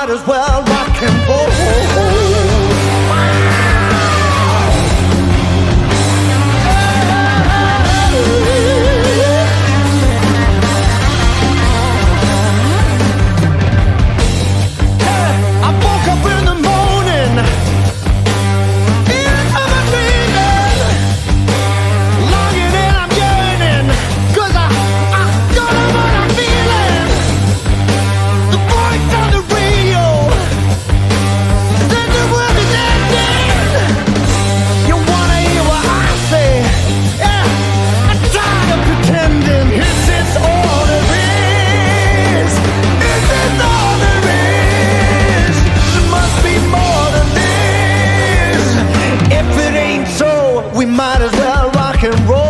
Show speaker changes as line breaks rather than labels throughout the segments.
might as well rock and roll. We might as well rock and roll.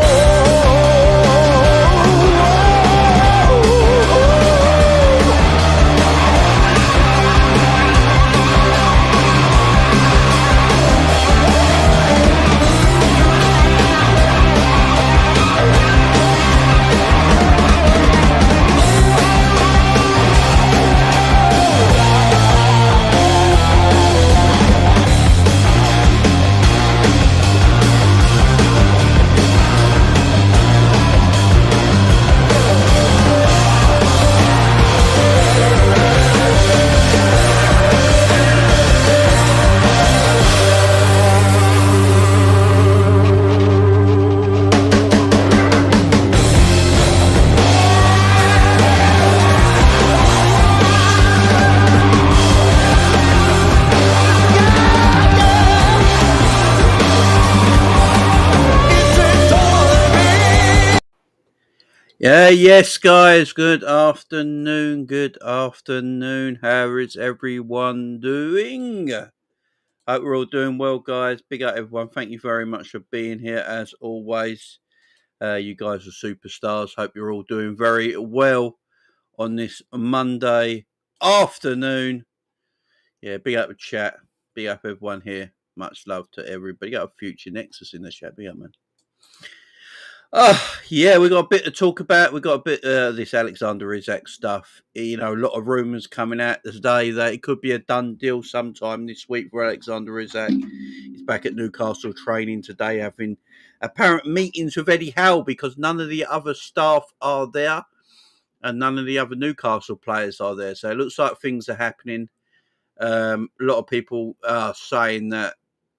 Yes, guys, good afternoon. How is everyone doing? Hope we're all doing well, guys. Big up, everyone. Thank you very much for being here, as always. You guys are superstars. Hope you're all doing very well on this Monday afternoon. Yeah, big up the chat. Big up everyone here. Much love to everybody. Got a future Nexus in the chat. Big up, man. Yeah, we got a bit to talk about. We got a bit this Alexander Isak stuff. You know, a lot of rumours coming out today that it could be a done deal sometime this week for Alexander Isak. He's back at Newcastle training today, having apparent meetings with Eddie Howe because none of the other staff are there and none of the other Newcastle players are there. So it looks like things are happening. A lot of people are saying that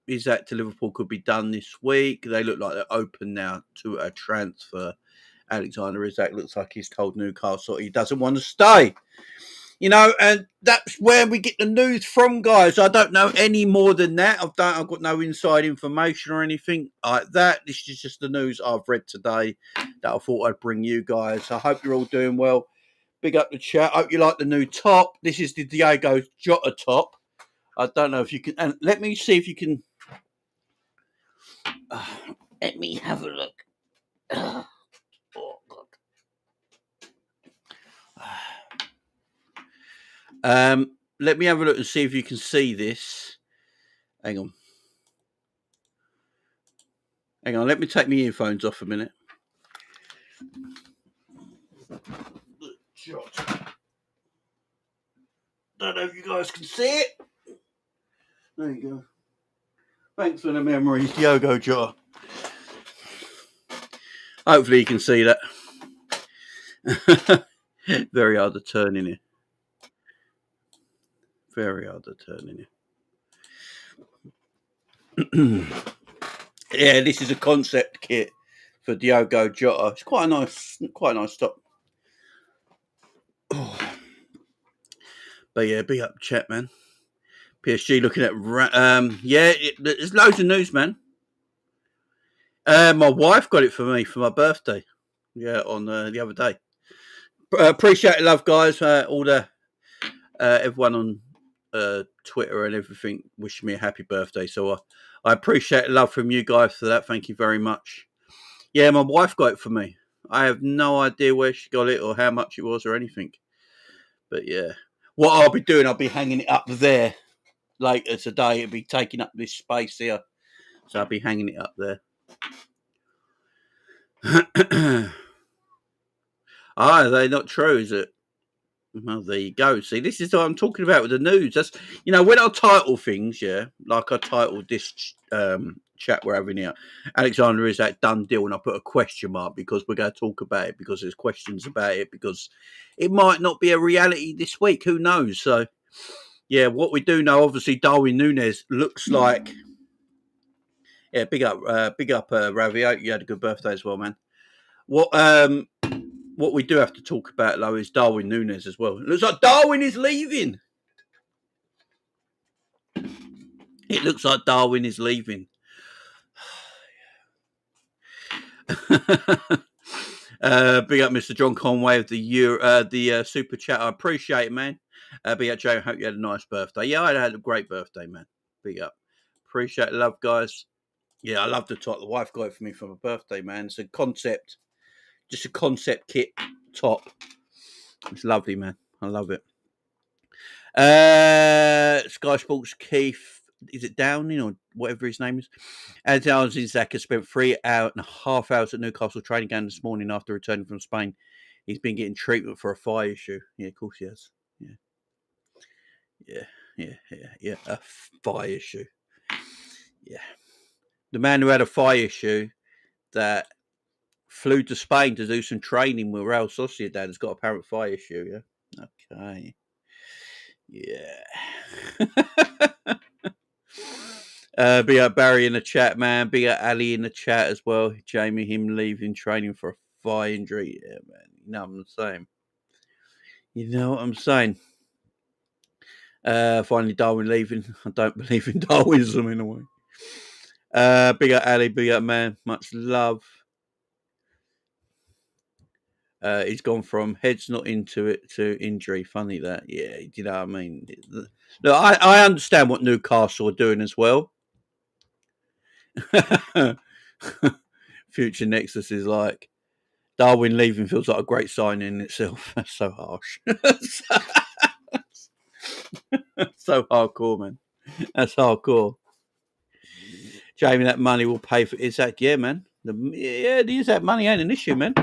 Isak to Liverpool could be done this week. They look like they're open now to a transfer. Alexander Isak looks like he's told Newcastle he doesn't want to stay. You know, and that's where we get the news from, guys. I don't know any more than that. I've got no inside information or anything like that. This is just the news I've read today that I thought I'd bring you guys. I hope you're all doing well. Big up the chat. Hope you like the new top. This is the Diogo Jota top. I don't know if you can. And let me see if you can. Let me have a look. Oh, God. Let me have a look and see if you can see this. Hang on. Let me take my earphones off a minute. Don't know if you guys can see it. There you go. Thanks for the memories, Diogo Jota. Hopefully you can see that. Very hard to turn in here. Yeah, this is a concept kit for Diogo Jota. It's quite a nice top. Oh. But yeah, big up chat, man. PSG looking at there's loads of news, man. My wife got it for me for my birthday. Yeah, on the other day. Appreciate it, love, guys. All the everyone on Twitter and everything wishing me a happy birthday. So I appreciate love from you guys for that. Thank you very much. Yeah, my wife got it for me. I have no idea where she got it or how much it was or anything. But yeah, what I'll be doing, I'll be hanging it up there later today. It'll be taking up this space here. So I'll be hanging it up there. Are they not true, is it? Well, there you go. See, this is what I'm talking about with the news. That's, when I title things, yeah, like I titled this chat we're having here, Alexander is that done deal, and I put a question mark because we're going to talk about it because there's questions about it because it might not be a reality this week. Who knows? So, yeah, what we do know, obviously, Darwin Nunez looks like. Yeah, big up, Ravi. You had a good birthday as well, man. What we do have to talk about, though, is Darwin Nunez as well. It looks like Darwin is leaving. It looks like Darwin is leaving. Big up, Mr. John Conway of the super chat. I appreciate it, man. Big up, Joe. Hope you had a nice birthday. Yeah, I had a great birthday, man. Big up. Appreciate it, love, guys. Yeah, I love the top. The wife got it for me for my birthday, man. It's a concept, just a concept kit top. It's lovely, man. I love it. Sky Sports Keith, is it Downing or whatever his name is? As Isak has spent 3.5 hours at Newcastle training ground this morning after returning from Spain. He's been getting treatment for a thigh issue. Yeah, of course he has. Yeah. A thigh issue. Yeah. The man who had a thigh issue that flew to Spain to do some training with Real Sociedad has got a apparent thigh issue, yeah? Okay. Yeah. Big up Barry in the chat, man. Big up Ali in the chat as well. Jamie, him leaving training for a thigh injury. Yeah, man. You know what I'm saying? You know what I'm saying? Finally, Darwin leaving. I don't believe in Darwinism in a way. Big up Ali, big up man. Much love. He's gone from heads not into it to injury. Funny that. Yeah, you know what I mean? Look, I understand what Newcastle are doing as well. Future Nexus is like, Darwin leaving feels like a great sign in itself. That's so harsh. So hardcore, man. That's hardcore. Jamie, that money will pay for Isak. Yeah, man. The Isak money ain't an issue, man.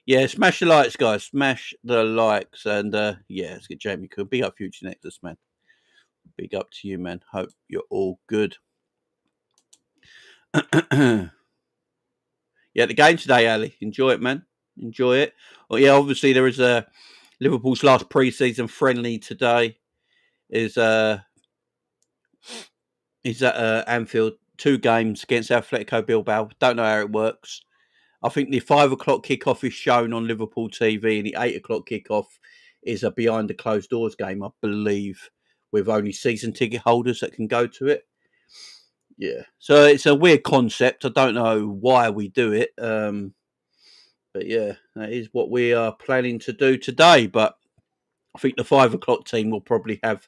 Yeah, smash the likes, guys. Smash the likes. And yeah, let's get Jamie cool. Big up Future Nexus, man. Big up to you, man. Hope you're all good. Yeah, the game today, Ali. Enjoy it, man. Enjoy it. Well, yeah, obviously there is Liverpool's last pre-season friendly today. Is at Anfield. 2 games against Atletico Bilbao. Don't know how it works. I think the 5 o'clock kickoff is shown on Liverpool TV, and the 8 o'clock kickoff is a behind the closed doors game, I believe, with only season ticket holders that can go to it. Yeah, so it's a weird concept. I don't know why we do it, but yeah, that is what we are planning to do today. But I think the 5 o'clock team will probably have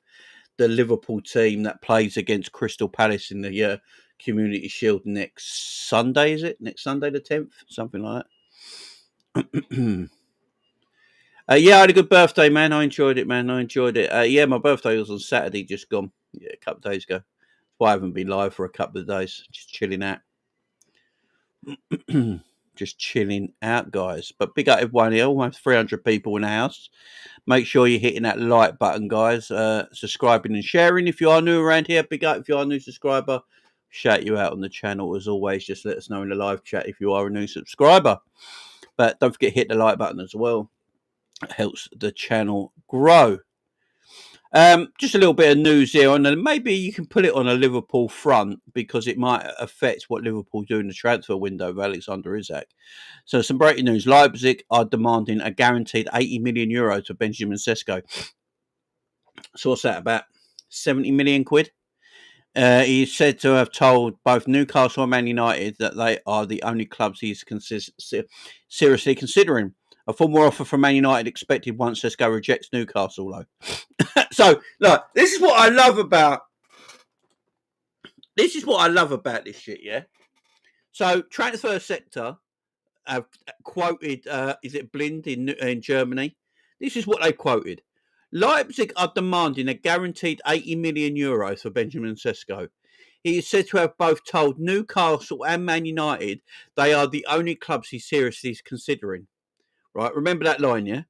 the Liverpool team that plays against Crystal Palace in the Community Shield next Sunday. Is it next Sunday the 10th? Something like that. Yeah, I had a good birthday, man. I enjoyed it, man. I enjoyed it. Yeah, my birthday was on Saturday, just gone. Yeah, a couple of days ago. Well, I haven't been live for a couple of days. Just chilling out. Just chilling out, guys. But big up everyone here. Almost 300 people in the house. Make sure you're hitting that like button, guys. Subscribing and sharing. If you are new around here, big up. If you are a new subscriber, shout you out on the channel. As always, just let us know in the live chat if you are a new subscriber. But don't forget to hit the like button as well. It helps the channel grow. Just a little bit of news here, and maybe you can put it on a Liverpool front because it might affect what Liverpool do in the transfer window of Alexander Isak. So some breaking news. Leipzig are demanding a guaranteed 80 million euro to Benjamin Sesko. So what's that, about 70 million quid? He's said to have told both Newcastle and Man United that they are the only clubs he's seriously considering. A formal offer from Man United expected once Sesko rejects Newcastle, though. So, look, this is what I love about this shit, yeah? So, transfer sector have quoted, is it Blind in Germany? This is what they quoted. Leipzig are demanding a guaranteed 80 million euros for Benjamin Sesko. He is said to have both told Newcastle and Man United they are the only clubs he seriously is considering. Right, remember that line, yeah?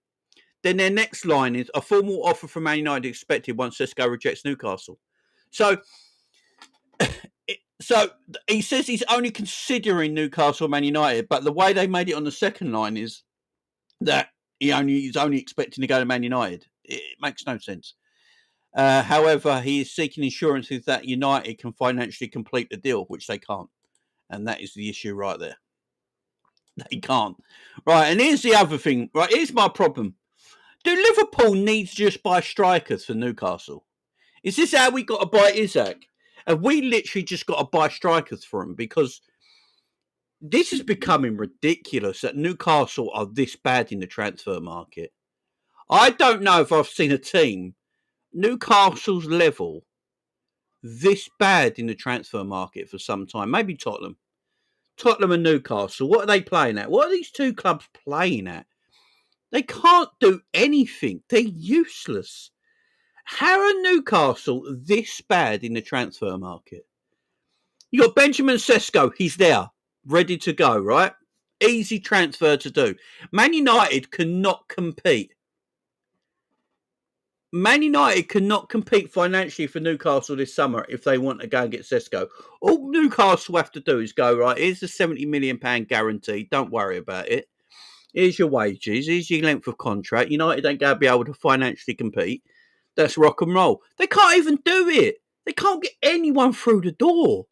Then their next line is a formal offer from Man United expected once Sesko rejects Newcastle. So he says he's only considering Newcastle or Man United, but the way they made it on the second line is that he's only expecting to go to Man United. It makes no sense. However, he is seeking assurances that United can financially complete the deal, which they can't. And that is the issue right there. They can't. Right, and here's the other thing. Right, here's my problem. Do Liverpool need to just buy strikers for Newcastle? Is this how we got to buy Isak? Have we literally just got to buy strikers for him? Because this is becoming ridiculous that Newcastle are this bad in the transfer market. I don't know if I've seen a team Newcastle's level this bad in the transfer market for some time. Maybe Tottenham. Tottenham and Newcastle. What are they playing at? What are these two clubs playing at? They can't do anything. They're useless. How are Newcastle this bad in the transfer market? You got Benjamin Sesko. He's there, ready to go, right? Easy transfer to do. Man United cannot compete. Man United cannot compete financially for Newcastle this summer if they want to go and get Sesko. All Newcastle have to do is go, right, here's the £70 million guarantee. Don't worry about it. Here's your wages. Here's your length of contract. United ain't going to be able to financially compete. That's rock and roll. They can't even do it. They can't get anyone through the door.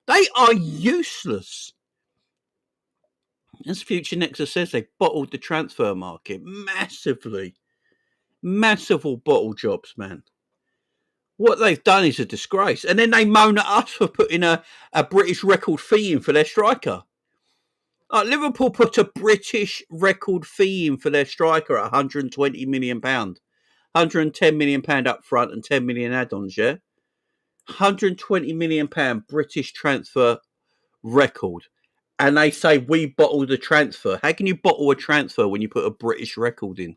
They are useless. As Future Nexus says, they bottled the transfer market massively. Massive bottle jobs, man. What they've done is a disgrace. And then they moan at us for putting a British record fee in for their striker. Liverpool put a British record fee in for their striker at £120 million. £110 million up front and 10 million add-ons, yeah? £120 million British transfer record. And they say we bottled the transfer. How can you bottle a transfer when you put a British record in?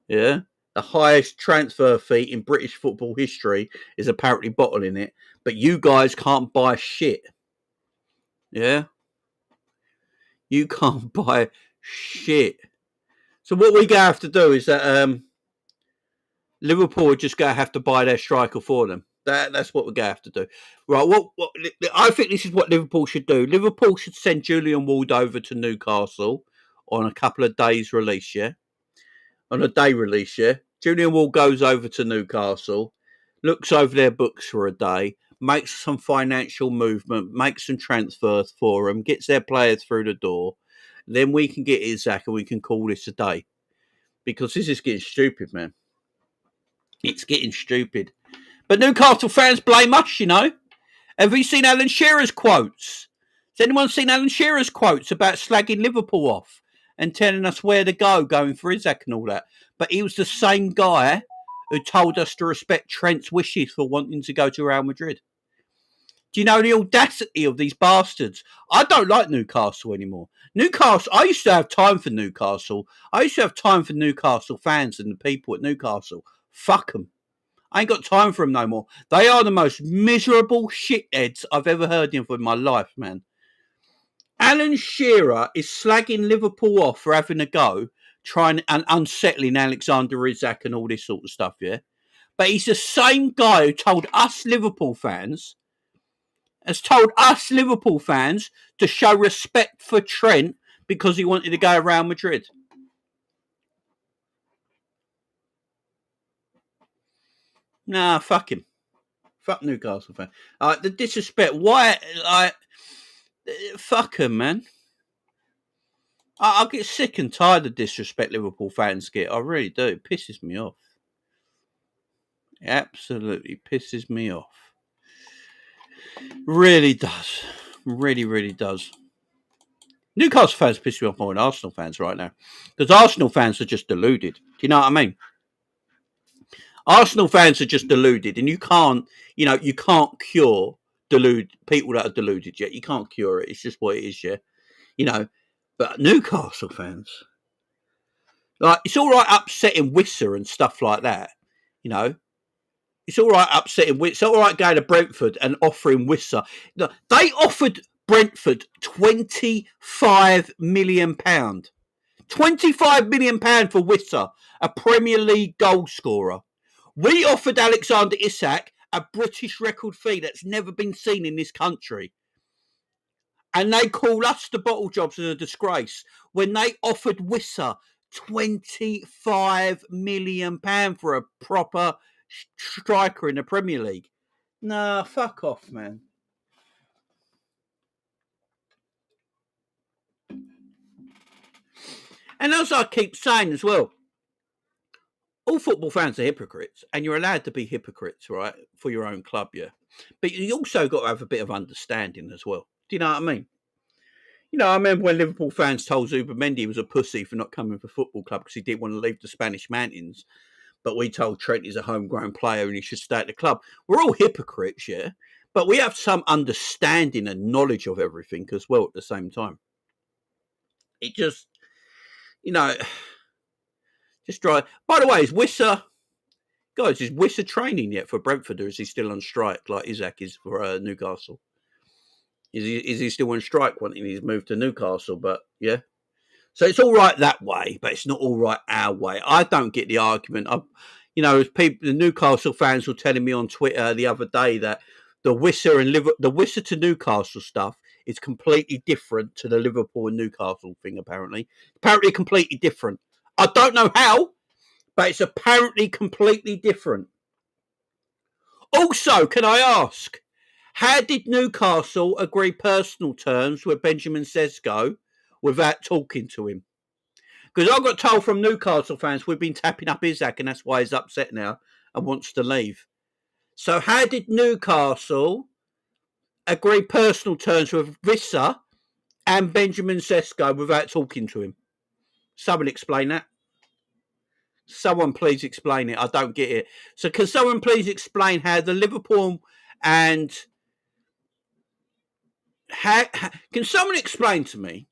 Yeah? The highest transfer fee in British football history is apparently bottling it. But you guys can't buy shit. Yeah? You can't buy shit. So what we're going to have to do is that Liverpool are just going to have to buy their striker for them. That's what we're going to have to do. Right, what I think this is what Liverpool should do. Liverpool should send Julian Ward over to Newcastle on a couple of days release, yeah? On a day release, yeah? Julian Ward goes over to Newcastle, looks over their books for a day, makes some financial movement, makes some transfers for them, gets their players through the door. Then we can get Isak and we can call this a day. Because this is getting stupid, man. It's getting stupid. But Newcastle fans blame us, you know. Have you seen Alan Shearer's quotes? Has anyone seen Alan Shearer's quotes about slagging Liverpool off and telling us where to go, going for Isak and all that? But he was the same guy who told us to respect Trent's wishes for wanting to go to Real Madrid. Do you know the audacity of these bastards? I don't like Newcastle anymore. Newcastle, I used to have time for Newcastle. I used to have time for Newcastle fans and the people at Newcastle. Fuck them. I ain't got time for them no more. They are the most miserable shitheads I've ever heard of in my life, man. Alan Shearer is slagging Liverpool off for having a go, trying and unsettling Alexander Isak and all this sort of stuff, yeah? But he's the same guy who told us Liverpool fans, to show respect for Trent because he wanted to go to Real Madrid. Nah, fuck him. Fuck Newcastle fan. The disrespect. Why? Fuck him, man. I get sick and tired of disrespect Liverpool fans get. I really do. It pisses me off. It absolutely pisses me off. Really does. Really, really does. Newcastle fans piss me off more than Arsenal fans right now. Because Arsenal fans are just deluded. Do you know what I mean? Arsenal fans are just deluded. And you can't cure people that are deluded yet. You can't cure it. It's just what it is, yeah? You know, but Newcastle fans, like, it's all right upsetting Wissa and stuff like that, you know. It's all right upsetting Wissa. It's all right going to Brentford and offering Wissa. No, they offered Brentford £25 million. £25 million for Wissa. a Premier League goal scorer. We offered Alexander Isak a British record fee that's never been seen in this country. And they call us the bottle jobs and a disgrace when they offered Wissa £25 million for a proper striker in the Premier League. Nah, fuck off, man. And as I keep saying as well, all football fans are hypocrites, and you're allowed to be hypocrites, right, for your own club, yeah. But you also got to have a bit of understanding as well. Do you know what I mean? You know, I remember when Liverpool fans told Zubimendi he was a pussy for not coming for football club because he didn't want to leave the Spanish mountains. But we told Trent he's a homegrown player and he should stay at the club. We're all hypocrites, yeah? But we have some understanding and knowledge of everything as well at the same time. It just, you know, just try. By the way, is Wissa, guys, is Wissa training yet for Brentford or is he still on strike like Isak is for Newcastle? Is he still on strike wanting he's moved to Newcastle? But yeah. So it's all right that way, but it's not all right our way. I don't get the argument. The Newcastle fans were telling me on Twitter the other day that the Wissa to Newcastle stuff is completely different to the Liverpool and Newcastle thing. Apparently completely different. I don't know how, but it's apparently completely different. Also, can I ask, how did Newcastle agree personal terms with Benjamin Sesko without talking to him? Because I got told from Newcastle fans we've been tapping up Isak and that's why he's upset now and wants to leave. So how did Newcastle agree personal terms with Wissa and Benjamin Sesko without talking to him? Someone explain that. Someone please explain it. I don't get it. So can someone please explain how the Liverpool and can someone explain to me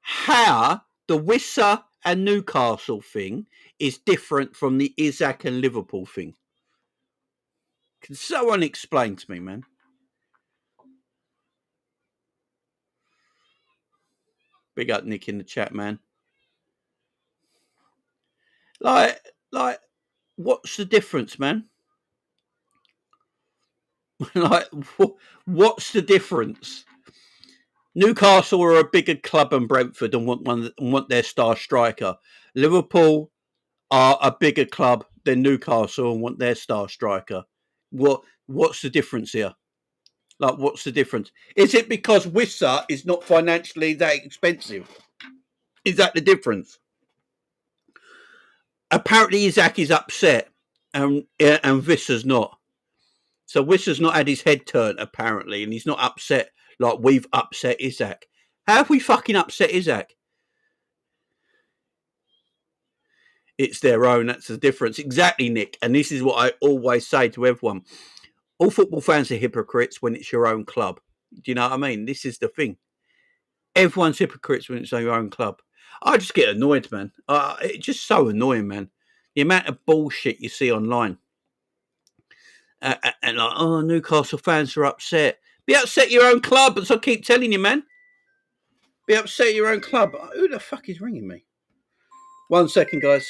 how the Wissa and Newcastle thing is different from the Isak and Liverpool thing? Can someone explain to me, man? Big up Nick in the chat, man. Like, what's the difference, man? Like, what's the difference? Newcastle are a bigger club than Brentford and want their star striker. Liverpool are a bigger club than Newcastle and want their star striker. What's the difference here? Like, what's the difference? Is it because Wissa is not financially that expensive? Is that the difference? Apparently, Isak is upset, and Vissa's not. So Wissa's not had his head turned, apparently, and he's not upset like we've upset Isak. How have we fucking upset Isak? It's their own. That's the difference. Exactly, Nick. And this is what I always say to everyone. All football fans are hypocrites when it's your own club. Do you know what I mean? This is the thing. Everyone's hypocrites when it's your own club. I just get annoyed, man. It's just so annoying, man. The amount of bullshit you see online. And like, oh, Newcastle fans are upset. Be upset your own club, as I keep telling you, man. Be upset your own club. Who the fuck is ringing me? 1 second, guys.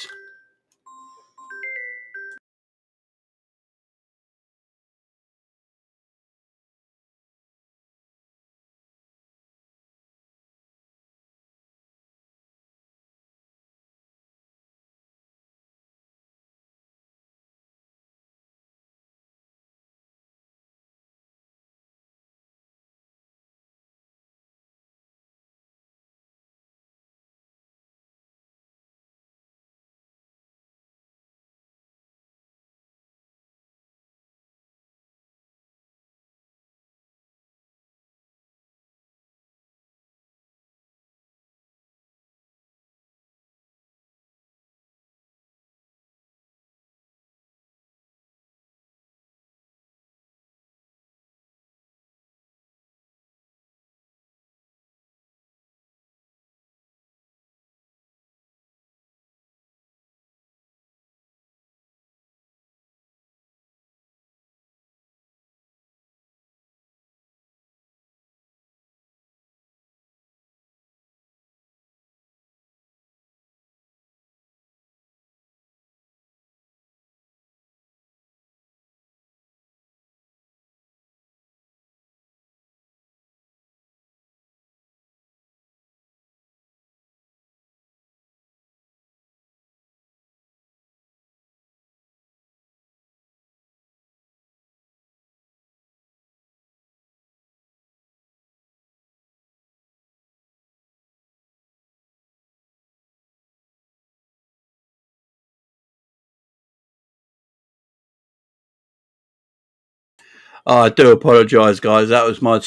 Oh, I do apologise, guys. That was my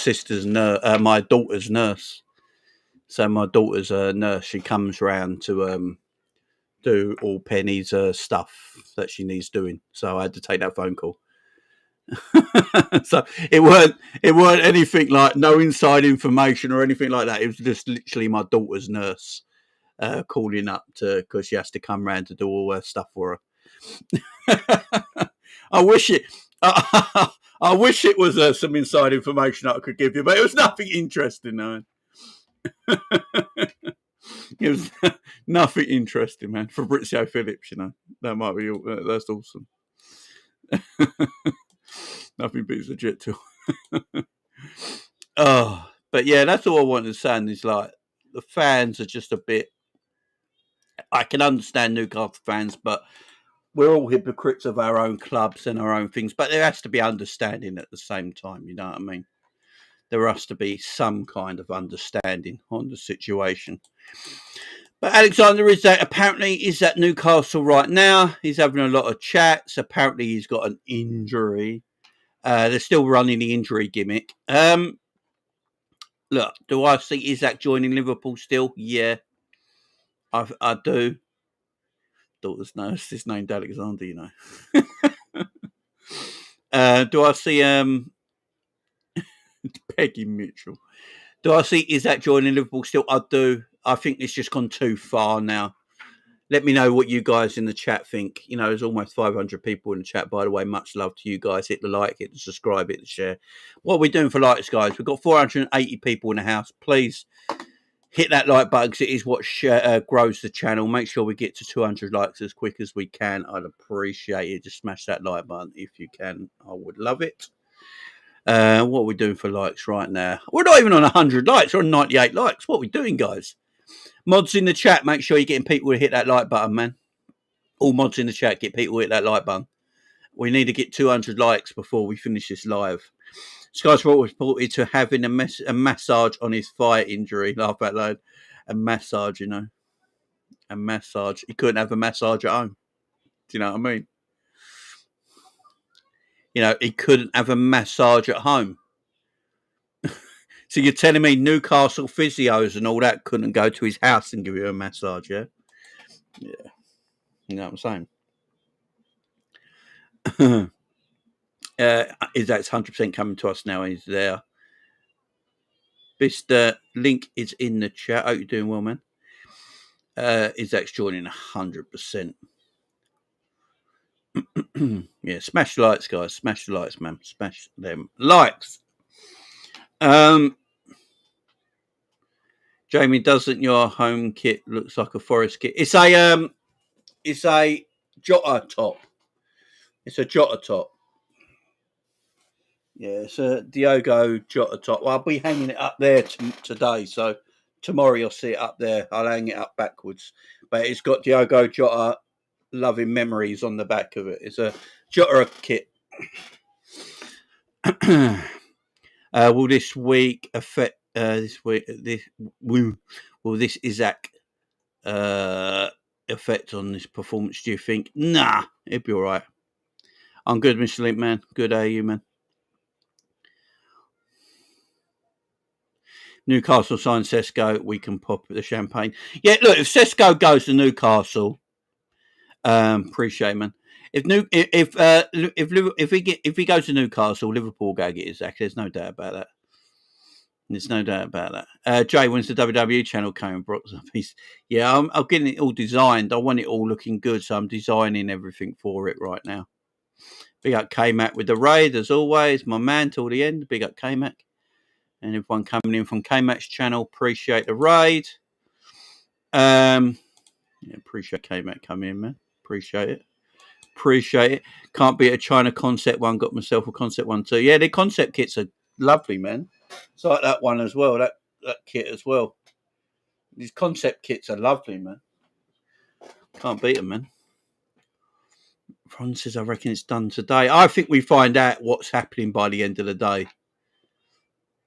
my daughter's nurse. So my daughter's a nurse. She comes round to do all Penny's stuff that she needs doing. So I had to take that phone call. So it weren't anything like no inside information or anything like that. It was just literally my daughter's nurse calling up to because she has to come round to do all her stuff for her. I wish it. I wish it was some inside information I could give you, but it was nothing interesting, though. It was nothing interesting, man. Fabrizio Phillips, that might be. That's awesome. Nothing beats the jet tool. Oh, but yeah, that's all I wanted to say. Is like the fans are just a bit. I can understand Newcastle fans, but we're all hypocrites of our own clubs and our own things. But there has to be understanding at the same time. You know what I mean? There has to be some kind of understanding on the situation. But Alexander apparently is at Newcastle right now. He's having a lot of chats. Apparently he's got an injury. They're still running the injury gimmick. Look, do I see Isak joining Liverpool still? Yeah, I do. Daughter's nurse is named Alexander, do I see Peggy Mitchell? Do I see Isak joining Liverpool still? I do. I think it's just gone too far now. Let me know what you guys in the chat think. There's almost 500 people in the chat, by the way. Much love to you guys. Hit the like, hit the subscribe, hit the share. What are we doing for likes, guys? We've got 480 people in the house. Please hit that like button because it is what grows the channel. Make sure we get to 200 likes as quick as we can. I'd appreciate it. Just smash that like button if you can. I would love it. What are we doing for likes right now? We're not even on 100 likes. We're on 98 likes. What are we doing, guys? Mods in the chat, make sure you're getting people to hit that like button, man. All mods in the chat, get people to hit that like button. We need to get 200 likes before we finish this live. Sky Sport was reported to having a massage on his thigh injury. Laugh out loud. A massage, A massage. He couldn't have a massage at home. Do you know what I mean? He couldn't have a massage at home. So you're telling me Newcastle physios and all that couldn't go to his house and give you a massage, yeah? Yeah. You know what I'm saying? That's 100% coming to us now. He's there. This link is in the chat. Hope you're doing well, man. Isaac's joining 100%. Yeah, smash the likes, guys. Smash the likes, man. Smash them likes. Jamie, doesn't your home kit looks like a forest kit? It's a Jota top. It's a Jota top. Yeah, it's a Diogo Jota top. Well, I'll be hanging it up there today, so tomorrow you'll see it up there. I'll hang it up backwards, but it's got Diogo Jota loving memories on the back of it. It's a Jota kit. Will this week affect this week? Will this Isak effect on this performance? Do you think? Nah, it'd be all right. I'm good, Mr. Link, man. Good, you, man. Newcastle signs Sesko, we can pop the champagne. Yeah, look, if Sesko goes to Newcastle, appreciate it, man. If he goes to Newcastle, Liverpool go get his Zach. There's no doubt about that. There's no doubt about that. Jay, when's the WWE channel coming? Yeah, I'm getting it all designed. I want it all looking good, so I'm designing everything for it right now. Big up K-Mac with the raid, as always. My man till the end. Big up K-Mac. And everyone coming in from K-Mac's channel, appreciate the raid. Appreciate K-Mac coming in, man. Appreciate it. Can't beat a China concept one. Got myself a concept one too. Yeah, the concept kits are lovely, man. It's like that one as well. That kit as well. These concept kits are lovely, man. Can't beat them, man. Ron says, I reckon it's done today. I think we find out what's happening by the end of the day.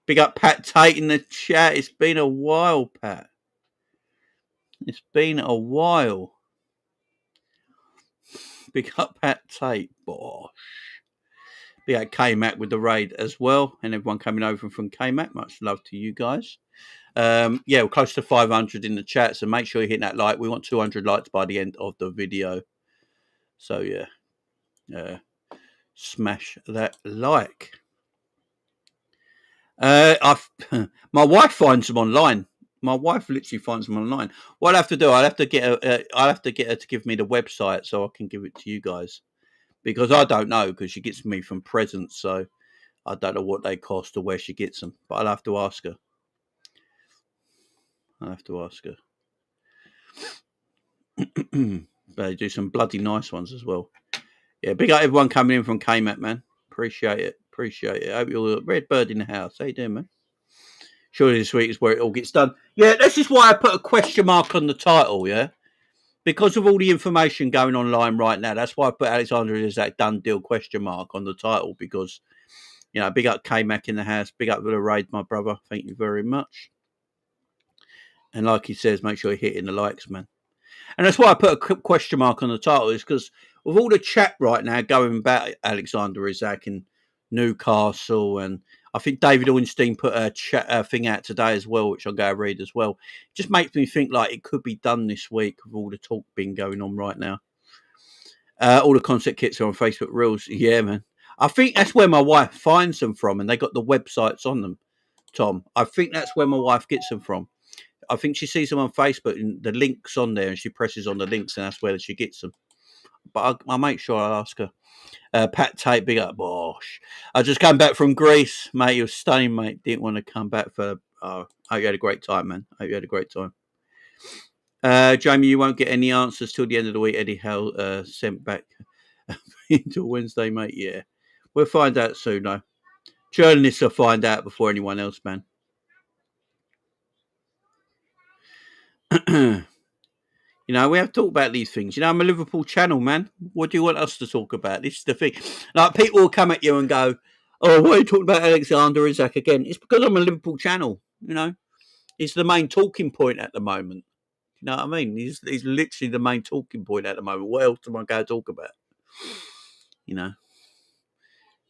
Big up Pat Tate in the chat. It's been a while, Pat. It's been a while. Big up Pat Tate. Bosh. We had K-Mac with the raid as well, and everyone coming over from K-Mac. Much love to you guys. We're close to 500 in the chat, so make sure you hit that like. We want 200 likes by the end of the video. So, smash that like. My wife finds them online. My wife literally finds them online. What I'll have to do, I'll have to get her to give me the website so I can give it to you guys, because I don't know, because she gets me from presents, so I don't know what they cost or where she gets them. But I'll have to ask her. But they do some bloody nice ones as well. Yeah, big up everyone coming in from K-Mac, man. Appreciate it. Hope you're a red bird in the house. How you doing, man? Surely this week is where it all gets done. Yeah, this is why I put a question mark on the title, yeah? Because of all the information going online right now, that's why I put Alexander Isak done deal question mark on the title, because, big up K-Mac in the house, big up for the raid, my brother. Thank you very much. And like he says, make sure you're hitting the likes, man. And that's why I put a question mark on the title, is because with all the chat right now going about Alexander Isak and Newcastle, and I think David Ornstein put a thing out today as well, which I'll go read as well. It just makes me think like it could be done this week with all the talk being going on right now. All the concept kits are on Facebook Reels. Yeah, man. I think that's where my wife finds them from, and they got the websites on them, Tom. I think that's where my wife gets them from. I think she sees them on Facebook and the links on there, and she presses on the links, and that's where she gets them. But I'll make sure I ask her. Pat Tate, big up. Bosh. I just came back from Greece, mate. You were stunning, mate. Didn't want to come back for. I hope you had a great time, man. Jamie, you won't get any answers till the end of the week. Eddie Howe sent back until Wednesday, mate. Yeah. We'll find out soon, though. Journalists will find out before anyone else, man. We have to talk about these things. I'm a Liverpool channel, man. What do you want us to talk about? This is the thing. Like, people will come at you and go, "Oh, why are you talking about Alexander Isak again?" It's because I'm a Liverpool channel, It's the main talking point at the moment. You know what I mean? He's literally the main talking point at the moment. What else am I going to talk about?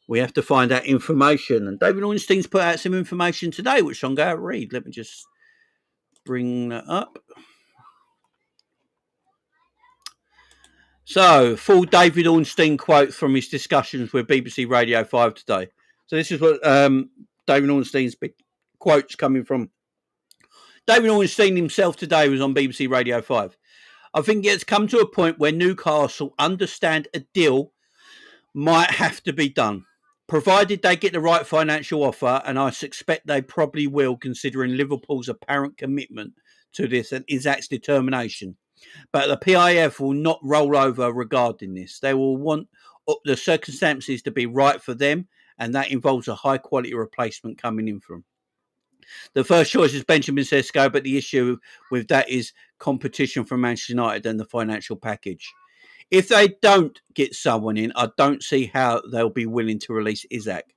We have to find out information. And David Ornstein's put out some information today, which I'm going to read. Let me just bring that up. So, full David Ornstein quote from his discussions with BBC Radio 5 today. So this is what David Ornstein's big quotes coming from. David Ornstein himself today was on BBC Radio 5. I think it's come to a point where Newcastle understand a deal might have to be done, provided they get the right financial offer, and I suspect they probably will, considering Liverpool's apparent commitment to this and Isak's determination. But the PIF will not roll over regarding this. They will want the circumstances to be right for them, and that involves a high-quality replacement coming in from. The first choice is Benjamin Sesko, but the issue with that is competition from Manchester United and the financial package. If they don't get someone in, I don't see how they'll be willing to release Isak.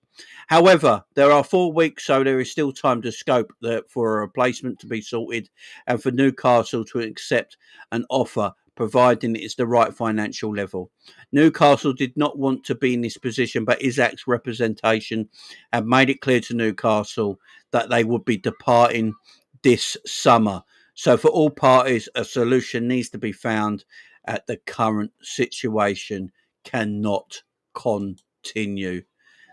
However, there are 4 weeks, so there is still time to scope for a replacement to be sorted and for Newcastle to accept an offer, providing it's the right financial level. Newcastle did not want to be in this position, but Isak's representation had made it clear to Newcastle that they would be departing this summer. So for all parties, a solution needs to be found at the current situation cannot continue.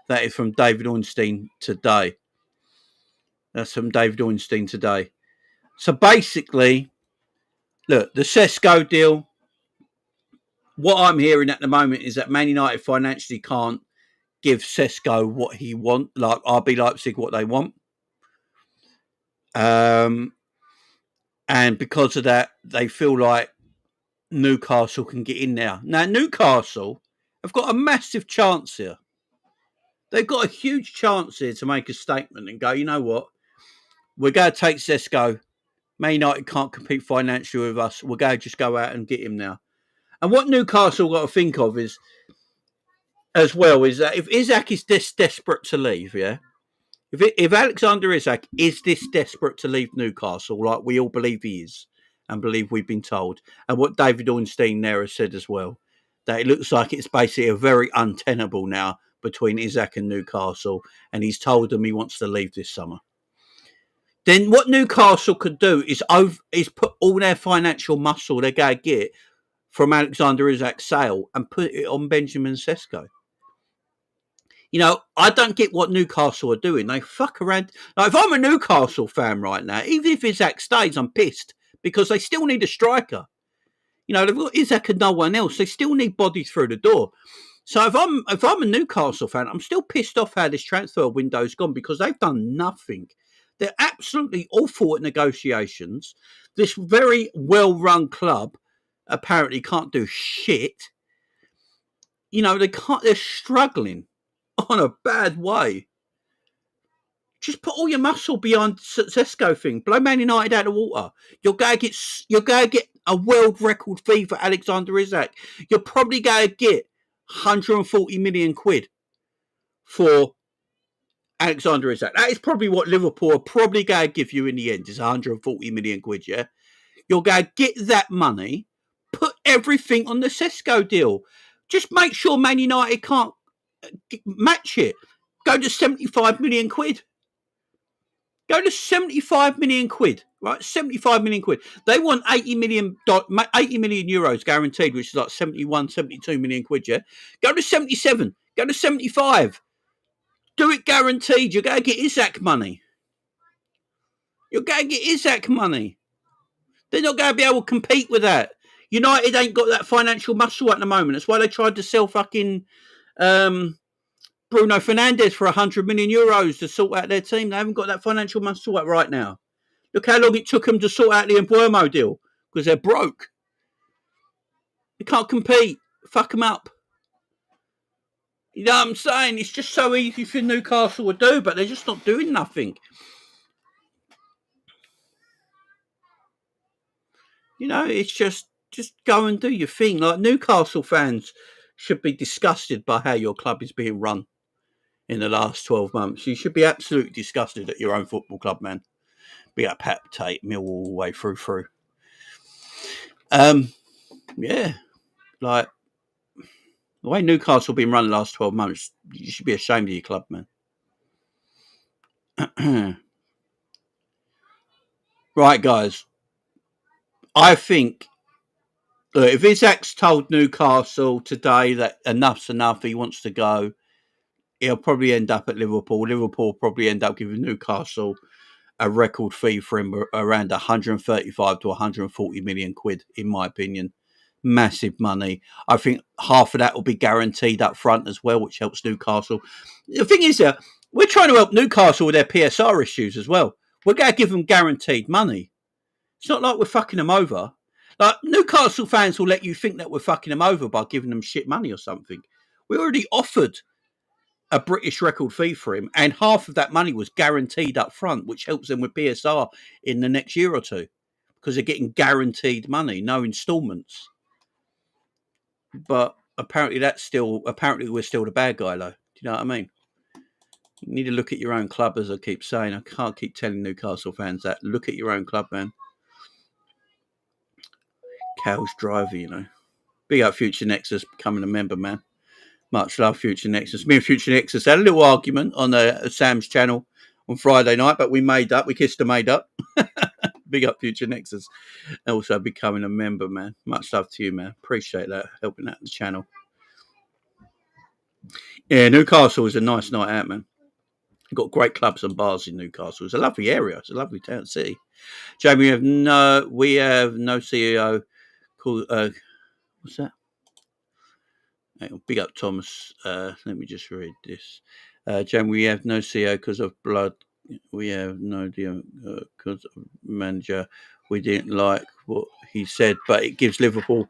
That is from David Ornstein today. So basically, look, the Sesko deal, what I'm hearing at the moment is that Man United financially can't give Sesko what he wants, like RB Leipzig what they want. And because of that, they feel like Newcastle can get in there. Now, Newcastle have got a massive chance here. They've got a huge chance here to make a statement and go, you know what? We're going to take Sesko. Man United can't compete financially with us. We're going to just go out and get him now. And what Newcastle got to think of is, as well, is that if Isak is this desperate to leave, yeah? If Alexander Isak is this desperate to leave Newcastle, like we all believe he is, and believe we've been told, and what David Ornstein there has said as well, that it looks like it's basically a very untenable now between Isak and Newcastle, and he's told them he wants to leave this summer. Then what Newcastle could do is put all their financial muscle they're going to get from Alexander Isak's sale and put it on Benjamin Sesko. You know, I don't get what Newcastle are doing. They fuck around. Like, if I'm a Newcastle fan right now, even if Isak stays, I'm pissed because they still need a striker. You know, they've got Isak and no one else. They still need bodies through the door. So if I'm a Newcastle fan, I'm still pissed off how this transfer window's gone because they've done nothing. They're absolutely awful at negotiations. This very well-run club apparently can't do shit. You know, they're struggling on a bad way. Just put all your muscle behind Sesko thing. Blow Man United out of the water. You're going to get a world record fee for Alexander Isak. You're probably going to get 140 million quid for Alexander Isak. That is probably what Liverpool are probably going to give you in the end. Is 140 million quid. Yeah, you're going to get that money. Put everything on the Sesko deal. Just make sure Man United can't match it. Go to 75 million quid. Go to 75 million quid, right? 75 million quid. They want 80 million euros guaranteed, which is like 71, 72 million quid, yeah? Go to 77. Go to 75. Do it guaranteed. You're going to get Isak money. You're going to get Isak money. They're not going to be able to compete with that. United ain't got that financial muscle at the moment. That's why they tried to sell fucking Bruno Fernandes for 100 million euros to sort out their team. They haven't got that financial muscle right now. Look how long it took them to sort out the Mbuemo deal because they're broke. They can't compete. Fuck them up. You know what I'm saying? It's just so easy for Newcastle to do, but they're just not doing nothing. You know, it's just go and do your thing. Like, Newcastle fans should be disgusted by how your club is being run in the last 12 months. You should be absolutely disgusted at your own football club, man. Be a Pat Tate, Millwall all the way through. Yeah, like the way Newcastle been run the last 12 months, you should be ashamed of your club, man. Right, guys. I think if Isak's told Newcastle today that enough's enough, he wants to go, he'll probably end up at Liverpool. Liverpool will probably end up giving Newcastle a record fee for him around 135 to 140 million quid, in my opinion. Massive money. I think half of that will be guaranteed up front as well, which helps Newcastle. The thing is, we're trying to help Newcastle with their PSR issues as well. We're going to give them guaranteed money. It's not like we're fucking them over. Like, Newcastle fans will let you think that we're fucking them over by giving them shit money or something. We already offered a British record fee for him, and half of that money was guaranteed up front, which helps them with PSR in the next year or two because they're getting guaranteed money, no instalments. But apparently we're still the bad guy, though. Do you know what I mean? You need to look at your own club, as I keep saying. I can't keep telling Newcastle fans that. Look at your own club, man. Cow's driver, you know. Big up Future Nexus becoming a member, man. Much love, Future Nexus. Me and Future Nexus had a little argument on Sam's channel on Friday night, but we made up. We kissed and made up. Big up Future Nexus. Also becoming a member, man. Much love to you, man. Appreciate that, helping out the channel. Yeah, Newcastle is a nice night out, man. Got great clubs and bars in Newcastle. It's a lovely area. It's a lovely town city. Jamie, we have no CEO called what's that? Big up Thomas. Let me just read this. Jamie, we have no CEO because of blood. We have no idea because of manager. We didn't like what he said, but it gives Liverpool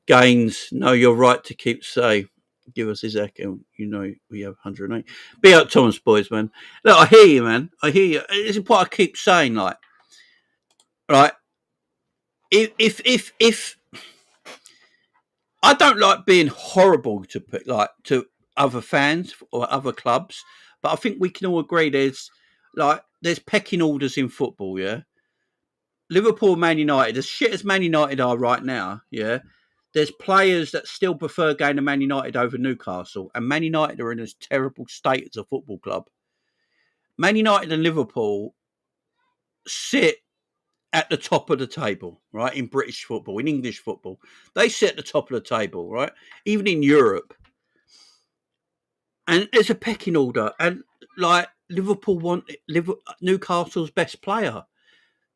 gains. No, you're right to keep say. Give us his account. You know we have 108. Big up Thomas, boys, man. Look, I hear you, man. I hear you. This is what I keep saying. Like, right? If I don't like being horrible to other fans or other clubs, but I think we can all agree there's pecking orders in football, yeah. Liverpool, Man United, as shit as Man United are right now, yeah, there's players that still prefer going to Man United over Newcastle, and Man United are in a terrible state as a football club. Man United and Liverpool sit at the top of the table, right? In British football, in English football, they sit at the top of the table, right? Even in Europe. And there's a pecking order. And like Liverpool want Newcastle's best player.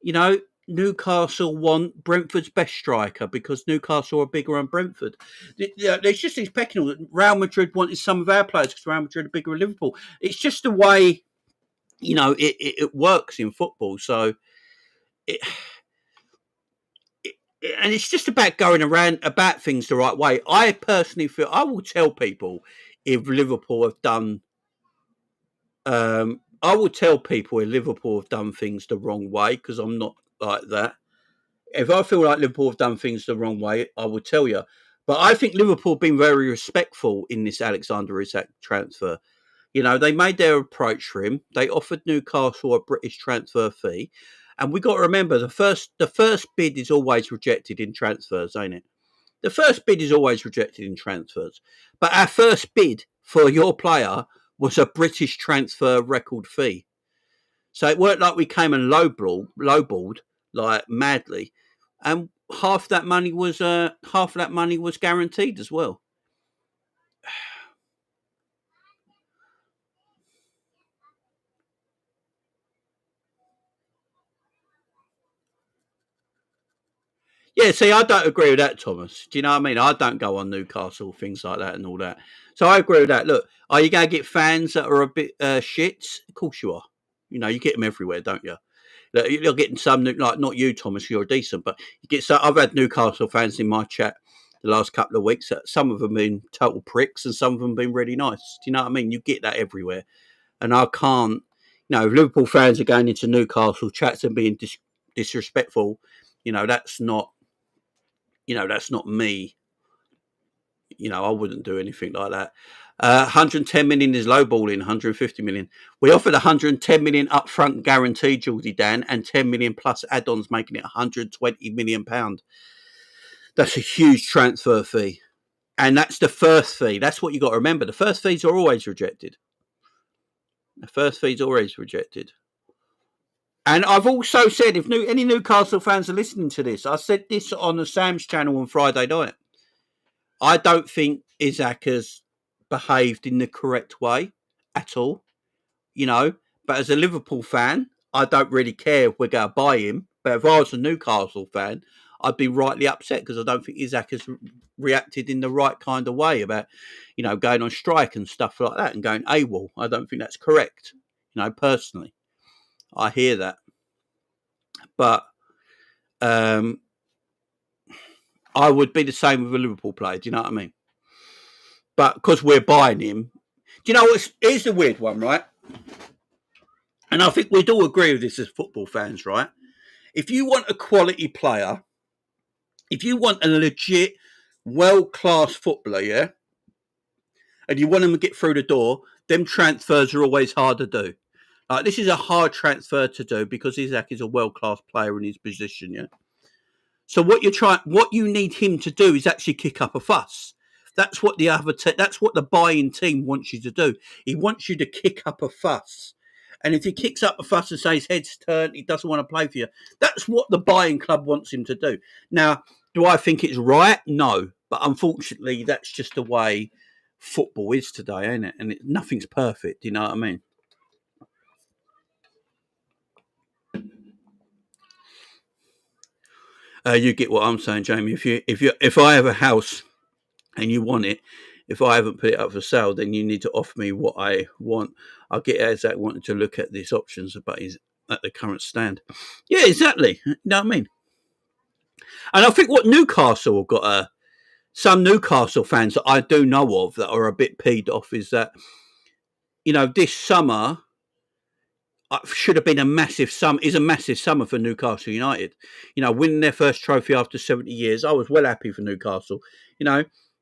You know, Newcastle want Brentford's best striker because Newcastle are bigger than Brentford. There's just these pecking order. Real Madrid wanted some of our players because Real Madrid are bigger than Liverpool. It's just the way, it works in football. So it, and it's just about going around about things the right way. I personally feel I will tell people if Liverpool have done. I will tell people if Liverpool have done things the wrong way because I'm not like that. If I feel like Liverpool have done things the wrong way, I will tell you. But I think Liverpool have been very respectful in this Alexander Isak transfer. You know, they made their approach for him. They offered Newcastle a British transfer fee. And we got to remember the first bid is always rejected in transfers, ain't it? The first bid is always rejected in transfers. But our first bid for your player was a British transfer record fee. So it weren't like we came and lowballed like madly. And half that money was guaranteed as well. Yeah, see, I don't agree with that, Thomas. Do you know what I mean? I don't go on Newcastle, things like that and all that. So I agree with that. Look, are you going to get fans that are a bit shits? Of course you are. You know, you get them everywhere, don't you? Look, you're getting some, like not you, Thomas, you're decent, but you get some. I've had Newcastle fans in my chat the last couple of weeks. Some of them been total pricks and some of them been really nice. Do you know what I mean? You get that everywhere. And I can't, if Liverpool fans are going into Newcastle chats and being disrespectful, that's not, that's not me. I wouldn't do anything like that. 110 million is lowballing, 150 million. We offered 110 million upfront guarantee, Geordie Dan, and 10 million plus add-ons, making it 120 million pound. That's a huge transfer fee. And that's the first fee. That's what you got to remember. The first fees are always rejected. The first fees are always rejected. And I've also said, if any Newcastle fans are listening to this, I said this on the Sam's channel on Friday night. I don't think Isak has behaved in the correct way at all, But as a Liverpool fan, I don't really care if we're going to buy him. But if I was a Newcastle fan, I'd be rightly upset because I don't think Isak has reacted in the right kind of way about, going on strike and stuff like that and going AWOL. I don't think that's correct, personally. I hear that. But I would be the same with a Liverpool player. Do you know what I mean? But because we're buying him, do you know what? Here's the weird one, right? And I think we'd all agree with this as football fans, right? If you want a quality player, if you want a legit, world-class footballer, yeah, and you want them to get through the door, them transfers are always hard to do. This is a hard transfer to do because Isak is a world-class player in his position, yeah? So what you need him to do is actually kick up a fuss. That's what that's what the buying team wants you to do. He wants you to kick up a fuss. And if he kicks up a fuss and says head's turned, he doesn't want to play for you. That's what the buying club wants him to do. Now, do I think it's right? No. But unfortunately, that's just the way football is today, ain't it? And nothing's perfect, you know what I mean? You get what I'm saying, Jamie. If I have a house and you want it, if I haven't put it up for sale, then you need to offer me what I want. I'll get Isaac wanting to look at these options, but he's at the current stand. Yeah, exactly. You know what I mean? And I think what Newcastle have got, some Newcastle fans that I do know of that are a bit peed off is that, this summer should have been a massive summer for Newcastle United. Winning their first trophy after 70 years. I was well happy for Newcastle.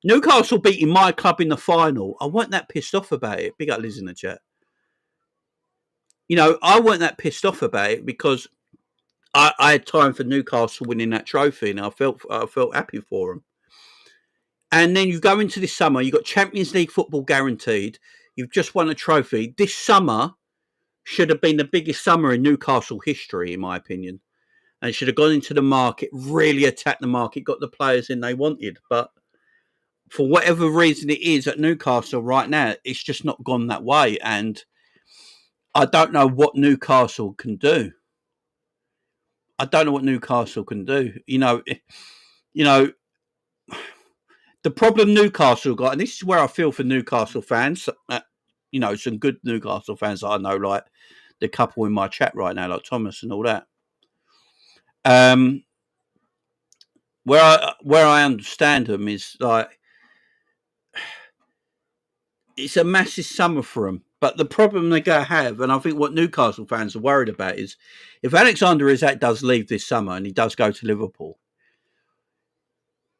Newcastle beating my club in the final. I wasn't that pissed off about it. Big up Liz in the chat. I wasn't that pissed off about it because I had time for Newcastle winning that trophy and I felt happy for them. And then you go into this summer, you've got Champions League football guaranteed. You've just won a trophy. This summer should have been the biggest summer in Newcastle history, in my opinion. And it should have gone into the market, really attacked the market, got the players in they wanted. But for whatever reason it is at Newcastle right now, it's just not gone that way. And I don't know what Newcastle can do. I don't know what Newcastle can do. The problem Newcastle got, and this is where I feel for Newcastle fans, some good Newcastle fans that I know, like the couple in my chat right now, like Thomas and all that. Where I understand them is like it's a massive summer for them. But the problem they're going to have, and I think what Newcastle fans are worried about, is if Alexander Isak does leave this summer and he does go to Liverpool,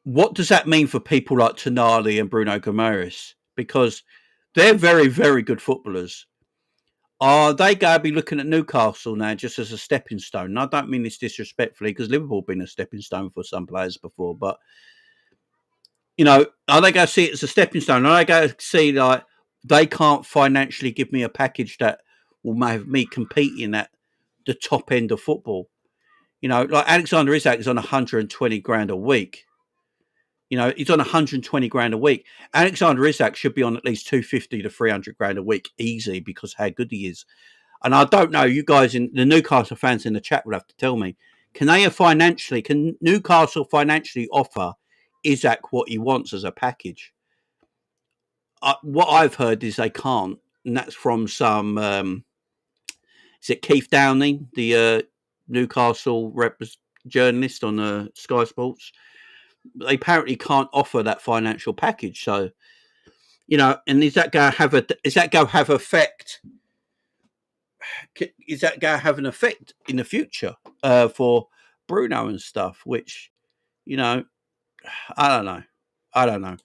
what does that mean for people like Tonali and Bruno Guimaraes? Because they're very, very good footballers. Are they going to be looking at Newcastle now just as a stepping stone? And I don't mean this disrespectfully, because Liverpool have been a stepping stone for some players before. But, are they going to see it as a stepping stone? Are they going to see, like, they can't financially give me a package that will have me competing at the top end of football? Like Alexander Isak is on 120 grand a week. He's on 120 grand a week. Alexander Isak should be on at least 250 to 300 grand a week, easy, because how good he is. And I don't know, you guys, in the Newcastle fans in the chat would have to tell me, can Newcastle financially offer Isak what he wants as a package? What I've heard is they can't, and that's from some, is it Keith Downing, the Newcastle journalist on Sky Sports? They apparently can't offer that financial package. So, and is that going to have effect? Is that going to have an effect in the future for Bruno and stuff? Which, I don't know.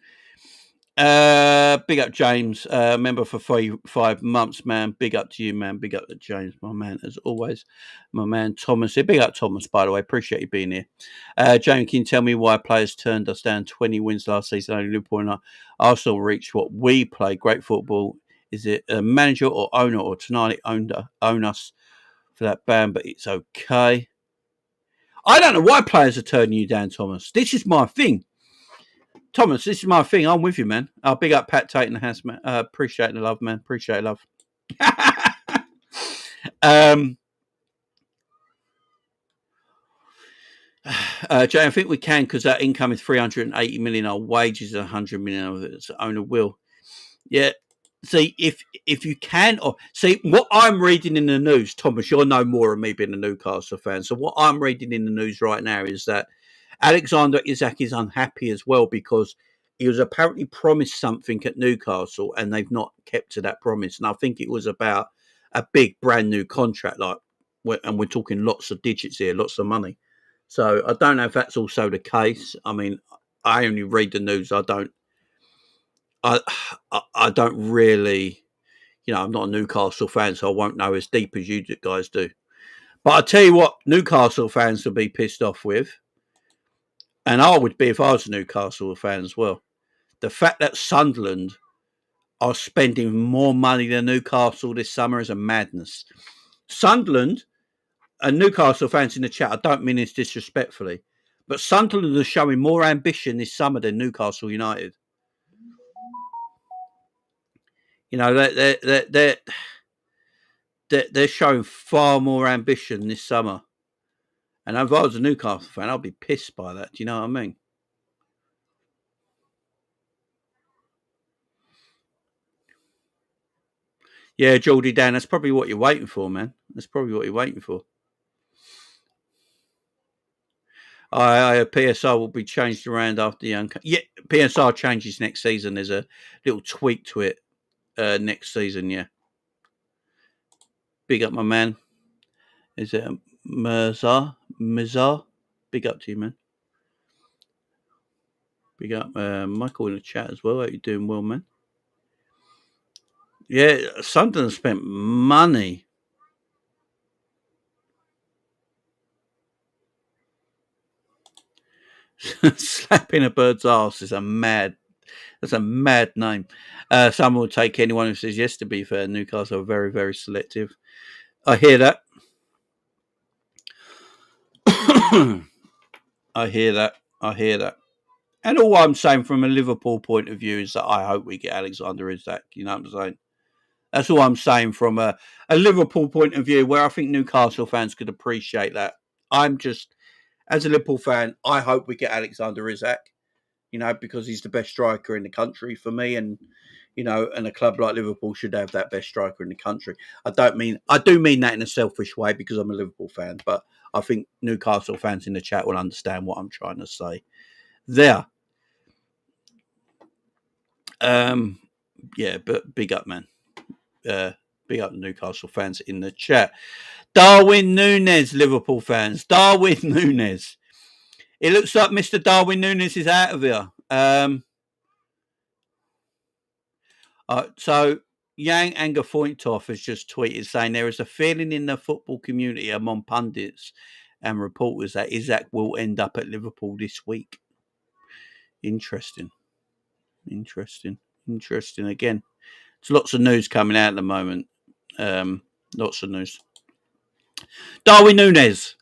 Big up James, member for 5 months, man. Big up to you, man. Big up to James, my man, as always. My man Thomas here. Big up Thomas, by the way. Appreciate you being here. James, can you tell me why players turned us down 20 wins last season? Only Liverpool and Arsenal reached what we play. Great football. Is it a manager or owner or Tonali own us for that ban? But it's okay. I don't know why players are turning you down, Thomas. This is my thing. Thomas, this is my thing. I'm with you, man. I'll big up Pat Tate in the house, man. Appreciate the love, man. Appreciate love. Jay, I think we can, because our income is 380 million. Our wages are 100 million. Of its owner will. Yeah. See, if you can, or see what I'm reading in the news, Thomas, you'll know more of me being a Newcastle fan. So what I'm reading in the news right now is that Alexander Isak is unhappy as well, because he was apparently promised something at Newcastle and they've not kept to that promise. And I think it was about a big brand new contract, and we're talking lots of digits here, lots of money. So I don't know if that's also the case. I mean, I only read the news. I don't really, I'm not a Newcastle fan, so I won't know as deep as you guys do. But I tell you what, Newcastle fans will be pissed off with. And I would be if I was a Newcastle fan as well. The fact that Sunderland are spending more money than Newcastle this summer is a madness. Sunderland, and Newcastle fans in the chat, I don't mean this disrespectfully, but Sunderland are showing more ambition this summer than Newcastle United. They're showing far more ambition this summer. And if I was a Newcastle fan, I'd be pissed by that. Do you know what I mean? Yeah, Geordie Dan, that's probably what you're waiting for, man. That's probably what you're waiting for. PSR will be changed around after the PSR changes next season. There's a little tweak to it next season, yeah. Big up, my man. Is it Mizar? Big up to you, man. Big up Michael in the chat as well. How you doing well, man? Yeah, Sunderland spent money. Slapping a bird's ass is a mad That's a mad name. Someone will take anyone who says yes, to be fair. Newcastle are very, very selective. I hear that. I hear that. I hear that. And all I'm saying from a Liverpool point of view is that I hope we get Alexander Isak. You know what I'm saying? That's all I'm saying from a Liverpool point of view, where I think Newcastle fans could appreciate that. I'm just, as a Liverpool fan, I hope we get Alexander Isak, because he's the best striker in the country for me. And, and a club like Liverpool should have that best striker in the country. I do mean that in a selfish way because I'm a Liverpool fan, but I think Newcastle fans in the chat will understand what I'm trying to say there. Yeah, but big up, man. Big up the Newcastle fans in the chat. Darwin Nunez, Liverpool fans. Darwin Nunez. It looks like Mr. Darwin Nunez is out of here. So Yang Angafointov has just tweeted saying there is a feeling in the football community among pundits and reporters that Isak will end up at Liverpool this week. Interesting. Again, there's lots of news coming out at the moment. Lots of news. Darwin Nunez.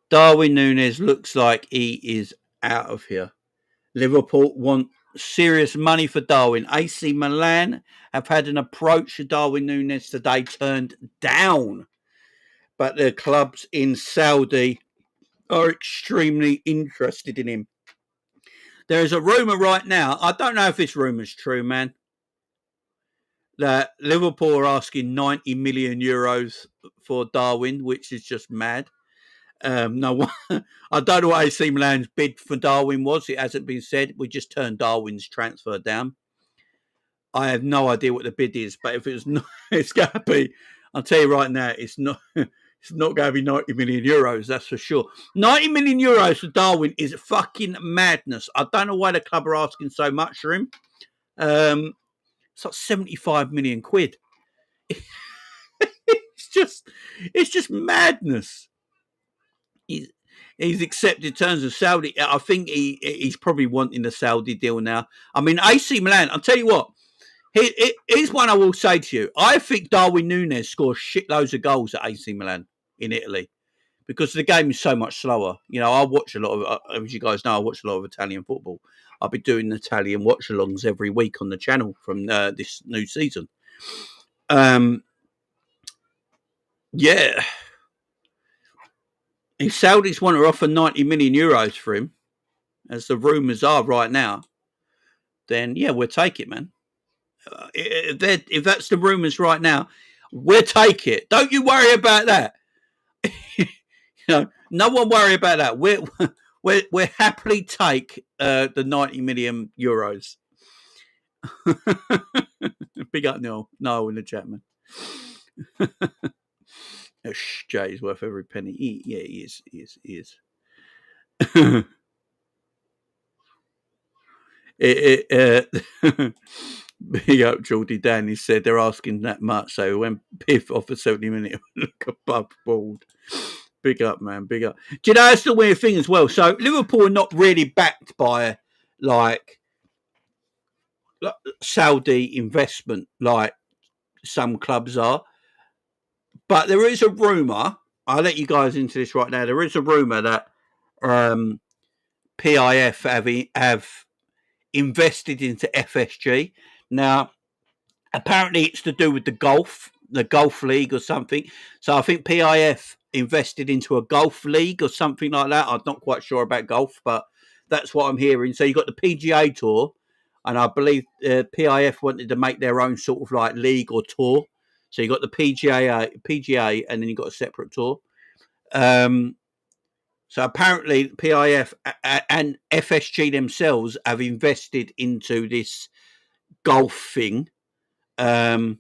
Darwin Nunez looks like he is out of here. Liverpool want serious money for Darwin. AC Milan have had an approach to Darwin Nunez today, turned down. But the clubs in Saudi are extremely interested in him. There is a rumour right now, I don't know if this rumour is true, man, that Liverpool are asking 90 million euros for Darwin, which is just mad. No, I don't know what AC Milan's bid for Darwin was. It hasn't been said. We just turned Darwin's transfer down. I have no idea what the bid is, but if it's not, it's going to be. I'll tell you right now, it's not. It's not going to be 90 million euros. That's for sure. 90 million euros for Darwin is fucking madness. I don't know why the club are asking so much for him. It's like 75 million quid. It's just madness. He's accepted terms of Saudi. I think he's probably wanting the Saudi deal now. I mean, AC Milan, I'll tell you what, here's one I will say to you. I think Darwin Nunez scores shitloads of goals at AC Milan in Italy because the game is so much slower. I watch a lot of, as you guys know, I watch a lot of Italian football. I'll be doing Italian watch-alongs every week on the channel from this new season. Yeah. If Saudis want to offer 90 million euros for him, as the rumours are right now, then yeah, we'll take it, man. If that's the rumours right now, we'll take it. Don't you worry about that. No one worry about that. We'll happily take the 90 million euros. Big up Noel in the chat, man. Jay's worth every penny. He is. Big up Geordie Dan. He said they're asking that much, so when Piff offered 70 million, look above board. Big up, man. Big up. Do you know that's the weird thing as well? So Liverpool are not really backed by like Saudi investment like some clubs are. But there is a rumour, I'll let you guys into this right now. There is a rumour that PIF have invested into FSG. Now, apparently it's to do with the golf league or something. So I think PIF invested into a golf league or something like that. I'm not quite sure about golf, but that's what I'm hearing. So you've got the PGA Tour, and I believe PIF wanted to make their own sort of like league or tour. So you got the PGA, and then you got a separate tour. So apparently PIF and FSG themselves have invested into this golf thing. So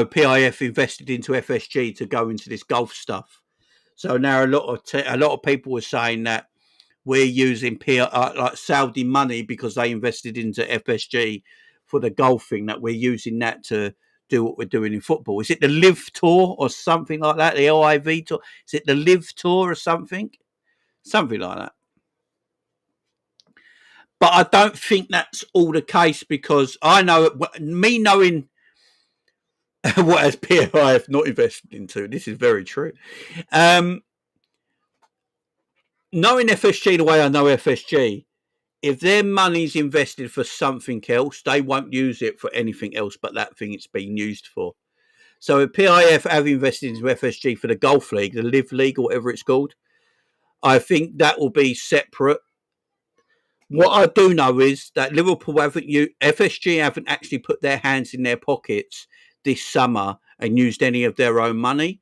PIF invested into FSG to go into this golf stuff. So now a lot of people were saying that we're using like Saudi money because they invested into FSG for the golf thing, that we're using that to do what we're doing in football. Is it the Live Tour or something like that? The LIV Tour? Is it the Live Tour or something? something like that. But I don't think that's all the case, because I know, me knowing what has PFI not invested into, this is very true. Knowing FSG the way I know FSG, if their money's invested for something else, they won't use it for anything else but that thing it's being used for. So if PIF have invested into FSG for the Golf League, the Live League, or whatever it's called, I think that will be separate. What I do know is that FSG haven't actually put their hands in their pockets this summer and used any of their own money.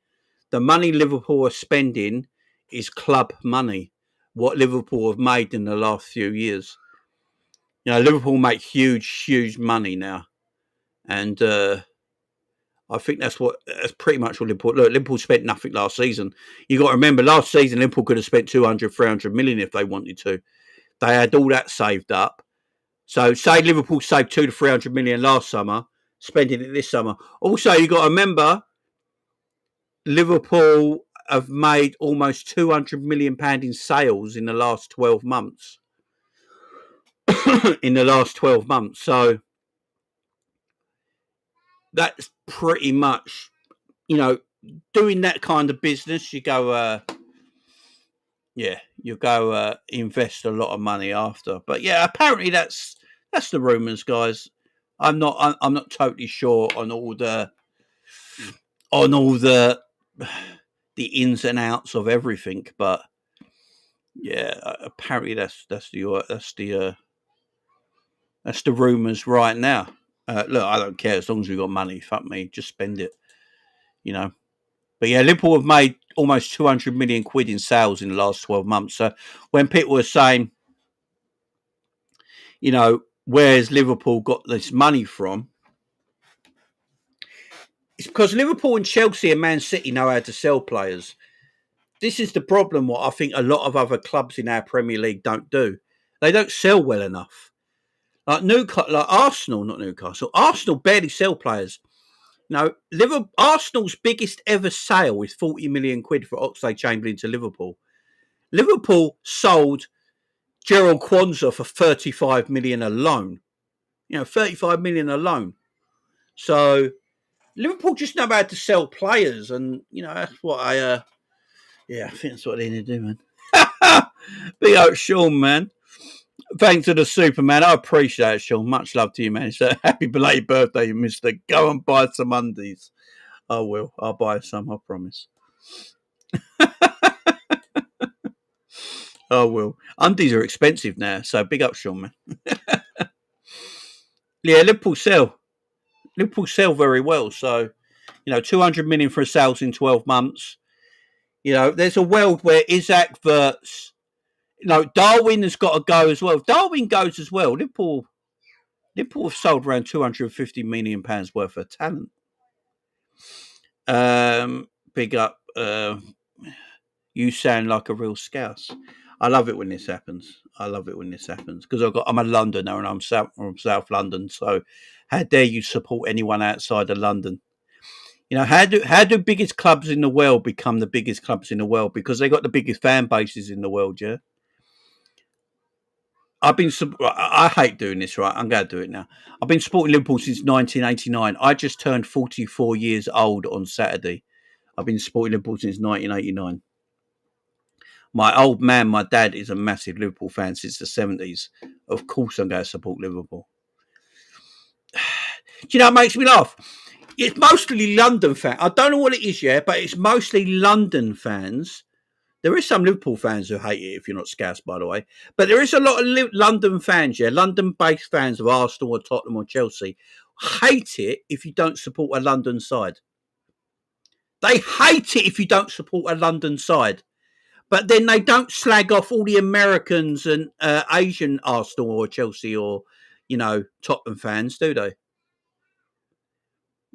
The money Liverpool are spending is club money, what Liverpool have made in the last few years. You know, Liverpool make huge money now. And I think that's pretty much what Liverpool. Look, Liverpool spent nothing last season. You got to remember, last season Liverpool could have spent 200, 300 million if they wanted to. They had all that saved up. So say Liverpool saved 200 to 300 million last summer, spending it this summer. Also, you got to remember, Liverpool have made almost £200 million in sales in the last 12 months. So that's pretty much, you know, doing that kind of business. You go, invest a lot of money after. But yeah, apparently that's the rumours, guys. I'm not totally sure on all the the ins and outs of everything, but yeah, apparently that's the rumours right now. Look, I don't care, as long as we've got money. Fuck me, just spend it, you know. But yeah, Liverpool have made almost 200 million quid in sales in the last 12 months. So when people are saying, you know, where's Liverpool got this money from? It's because Liverpool and Chelsea and Man City know how to sell players. This is the problem, what I think a lot of other clubs in our Premier League don't do. They don't sell well enough. Like Arsenal, not Newcastle. Arsenal barely sell players. No, Arsenal's biggest ever sale is 40 million quid for Oxlade-Chamberlain to Liverpool. Liverpool sold Gerald Kwanzaa for 35 million alone. 35 million alone. So Liverpool just know how to sell players, and that's what I think that's what they need to do, man. Big up Sean, man. Thanks to the Superman. I appreciate it, Sean. Much love to you, man. So happy belated birthday, mister. Go and buy some undies. I will. I'll buy some, I promise. I will. Undies are expensive now, so big up, Sean, man. Yeah, Liverpool sell very well. So, 200 million for sales in 12 months. There's a world where Isak, Verts, Darwin has got to go as well. If Darwin goes as well, Liverpool have sold around £250 million worth of talent. Big up. You sound like a real scouse. I love it when this happens. Because I'm a Londoner and I'm from South London. So how dare you support anyone outside of London? How do biggest clubs in the world become the biggest clubs in the world? Because they got the biggest fan bases in the world, yeah? I hate doing this, right? I'm going to do it now. I've been supporting Liverpool since 1989. I just turned 44 years old on Saturday. I've been supporting Liverpool since 1989. My old man, my dad, is a massive Liverpool fan since the 70s. Of course I'm going to support Liverpool. Do you know what makes me laugh? It's mostly London fans. I don't know what it is yet, but it's mostly London fans. There is some Liverpool fans who hate it, if you're not Scouse, by the way. But there is a lot of London fans, yeah, London-based fans of Arsenal or Tottenham or Chelsea, hate it if you don't support a London side. They hate it if you don't support a London side. But then they don't slag off all the Americans and Asian Arsenal or Chelsea or, Tottenham fans, do they?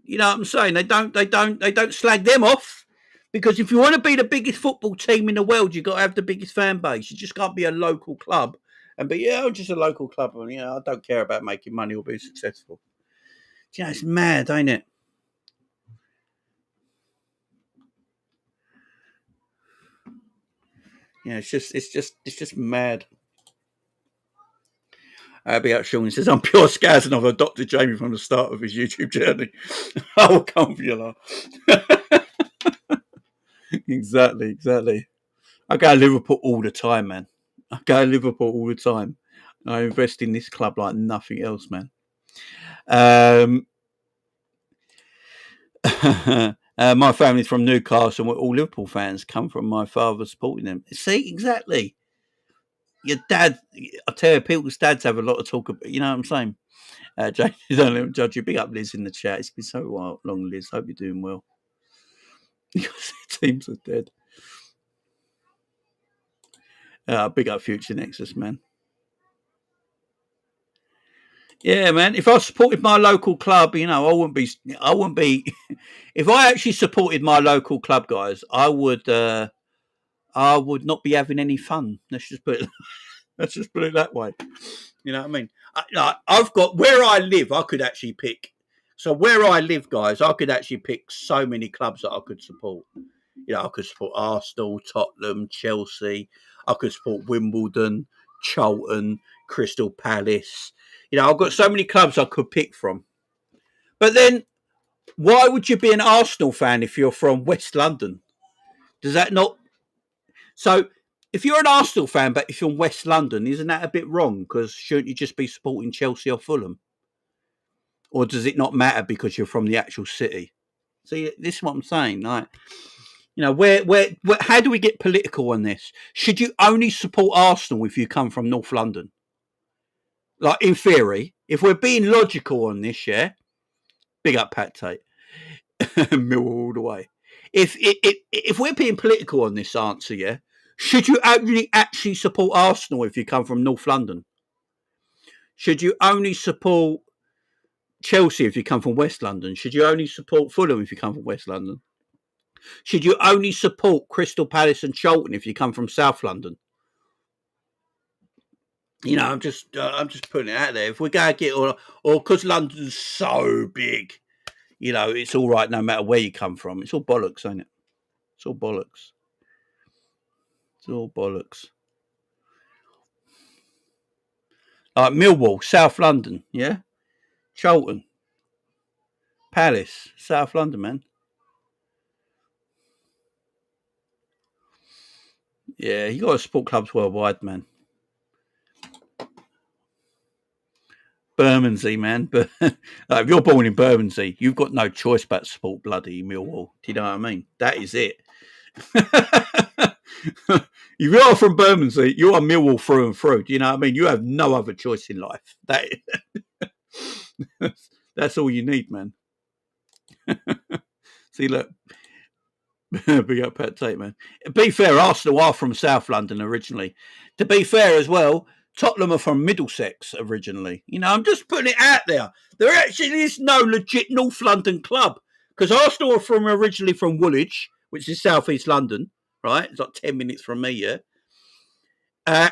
You know what I'm saying? They don't slag them off, because if you want to be the biggest football team in the world, you've got to have the biggest fan base. You just can't be a local club and be, I'm just a local club and I don't care about making money or being successful. It's mad, ain't it? Yeah, it's just mad. Big up Sean says, I'm pure scaz and I've adopted Jamie from the start of his YouTube journey. I will come for you, lot. Exactly. I go to Liverpool all the time, man. I go to Liverpool all the time. I invest in this club like nothing else, man. My family's from Newcastle and we're all Liverpool fans. Come from my father supporting them. See, exactly. Your dad, I tell you, people's dads have a lot of talk about, you know what I'm saying? James, don't let him judge you. Big up Liz in the chat. It's been so long, Liz. Hope you're doing well. Because the teams are dead. Big up Future Nexus, man. Yeah, man. If I supported my local club, you know, I wouldn't be. If I actually supported my local club, guys, I would not be having any fun. Let's just put it that way. You know what I mean? I've got where I live. I could actually pick. So where I live, guys, I could actually pick so many clubs that I could support. You know, I could support Arsenal, Tottenham, Chelsea. I could support Wimbledon, Charlton, Crystal Palace. You know, I've got so many clubs I could pick from. But then, why would you be an Arsenal fan if you're from West London? Does that not? So, if you're an Arsenal fan, but if you're from West London, isn't that a bit wrong? Because shouldn't you just be supporting Chelsea or Fulham? Or does it not matter because you're from the actual city? See, this is what I'm saying. Like, you know, where, how do we get political on this? Should you only support Arsenal if you come from North London? Like, in theory, if we're being logical on this, yeah, big up Pat Tate, Millwall all the way. If we're being political on this answer, yeah, should you only actually support Arsenal if you come from North London? Should you only support Chelsea if you come from West London? Should you only support Fulham if you come from West London? Should you only support Crystal Palace and Charlton if you come from South London? You know, I'm just putting it out there. If we're going to get or because London's so big, you know, it's all right no matter where you come from. It's all bollocks, ain't it? It's all bollocks. It's all bollocks. Like Millwall, South London, yeah? Charlton, Palace, South London, man. Yeah, you got to support clubs worldwide, man. Bermondsey, man. But if you're born in Bermondsey, you've got no choice but to support bloody Millwall. Do you know what I mean? That is it. If you're from Bermondsey, you are Millwall through and through. Do you know what I mean? You have no other choice in life. That's all you need, man. See, look. Big up Pat Tate, man. To be fair, Arsenal are from South London originally. To be fair as well, Tottenham are from Middlesex originally. You know, I'm just putting it out there. There actually is no legit North London club because Arsenal are originally from Woolwich, which is South East London, right? It's like 10 minutes from me, yeah.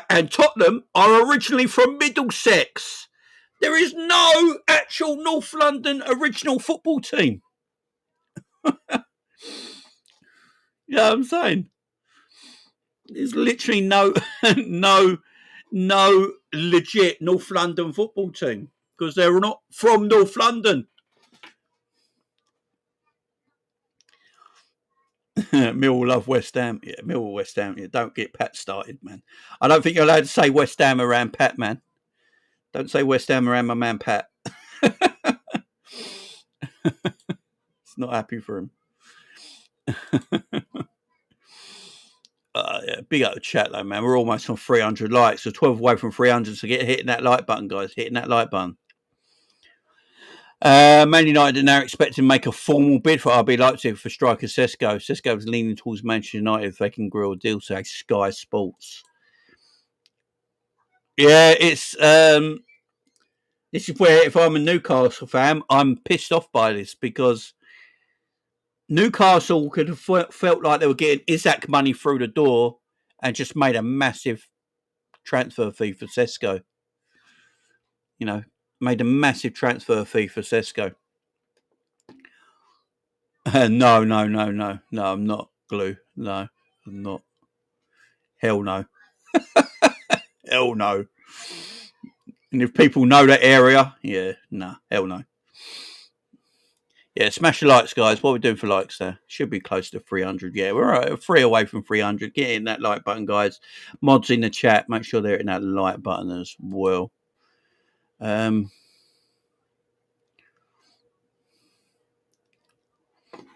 And Tottenham are originally from Middlesex. There is no actual North London original football team. You know what I'm saying? There's literally no legit North London football team because they're not from North London. Millwall love West Ham. Yeah, Millwall West Ham. Yeah, don't get Pat started, man. I don't think you're allowed to say West Ham around Pat, man. Don't say West Ham around my man Pat. It's not happy for him. Yeah, big up the chat though, man. We're almost on 300 likes, so 12 away from 300. So get hitting that like button, guys. Hitting that like button. Man United are now expecting to make a formal bid for RB Leipzig for striker Sesko. Sesko was leaning towards Manchester United if they can grill a deal, say Sky Sports. Yeah, it's this is where if I'm a Newcastle fan, I'm pissed off by this because Newcastle could have felt like they were getting Isak money through the door and just made a massive transfer fee for Sesko. You know, made a massive transfer fee for Sesko. No, I'm not. Glue. No, I'm not. Hell no. Hell no. And if people know that area, yeah, nah, hell no. Yeah, smash the likes, guys. What are we doing for likes there? Should be close to 300. Yeah, we're 3 away from 300. Get in that like button, guys. Mods in the chat. Make sure they're in that like button as well.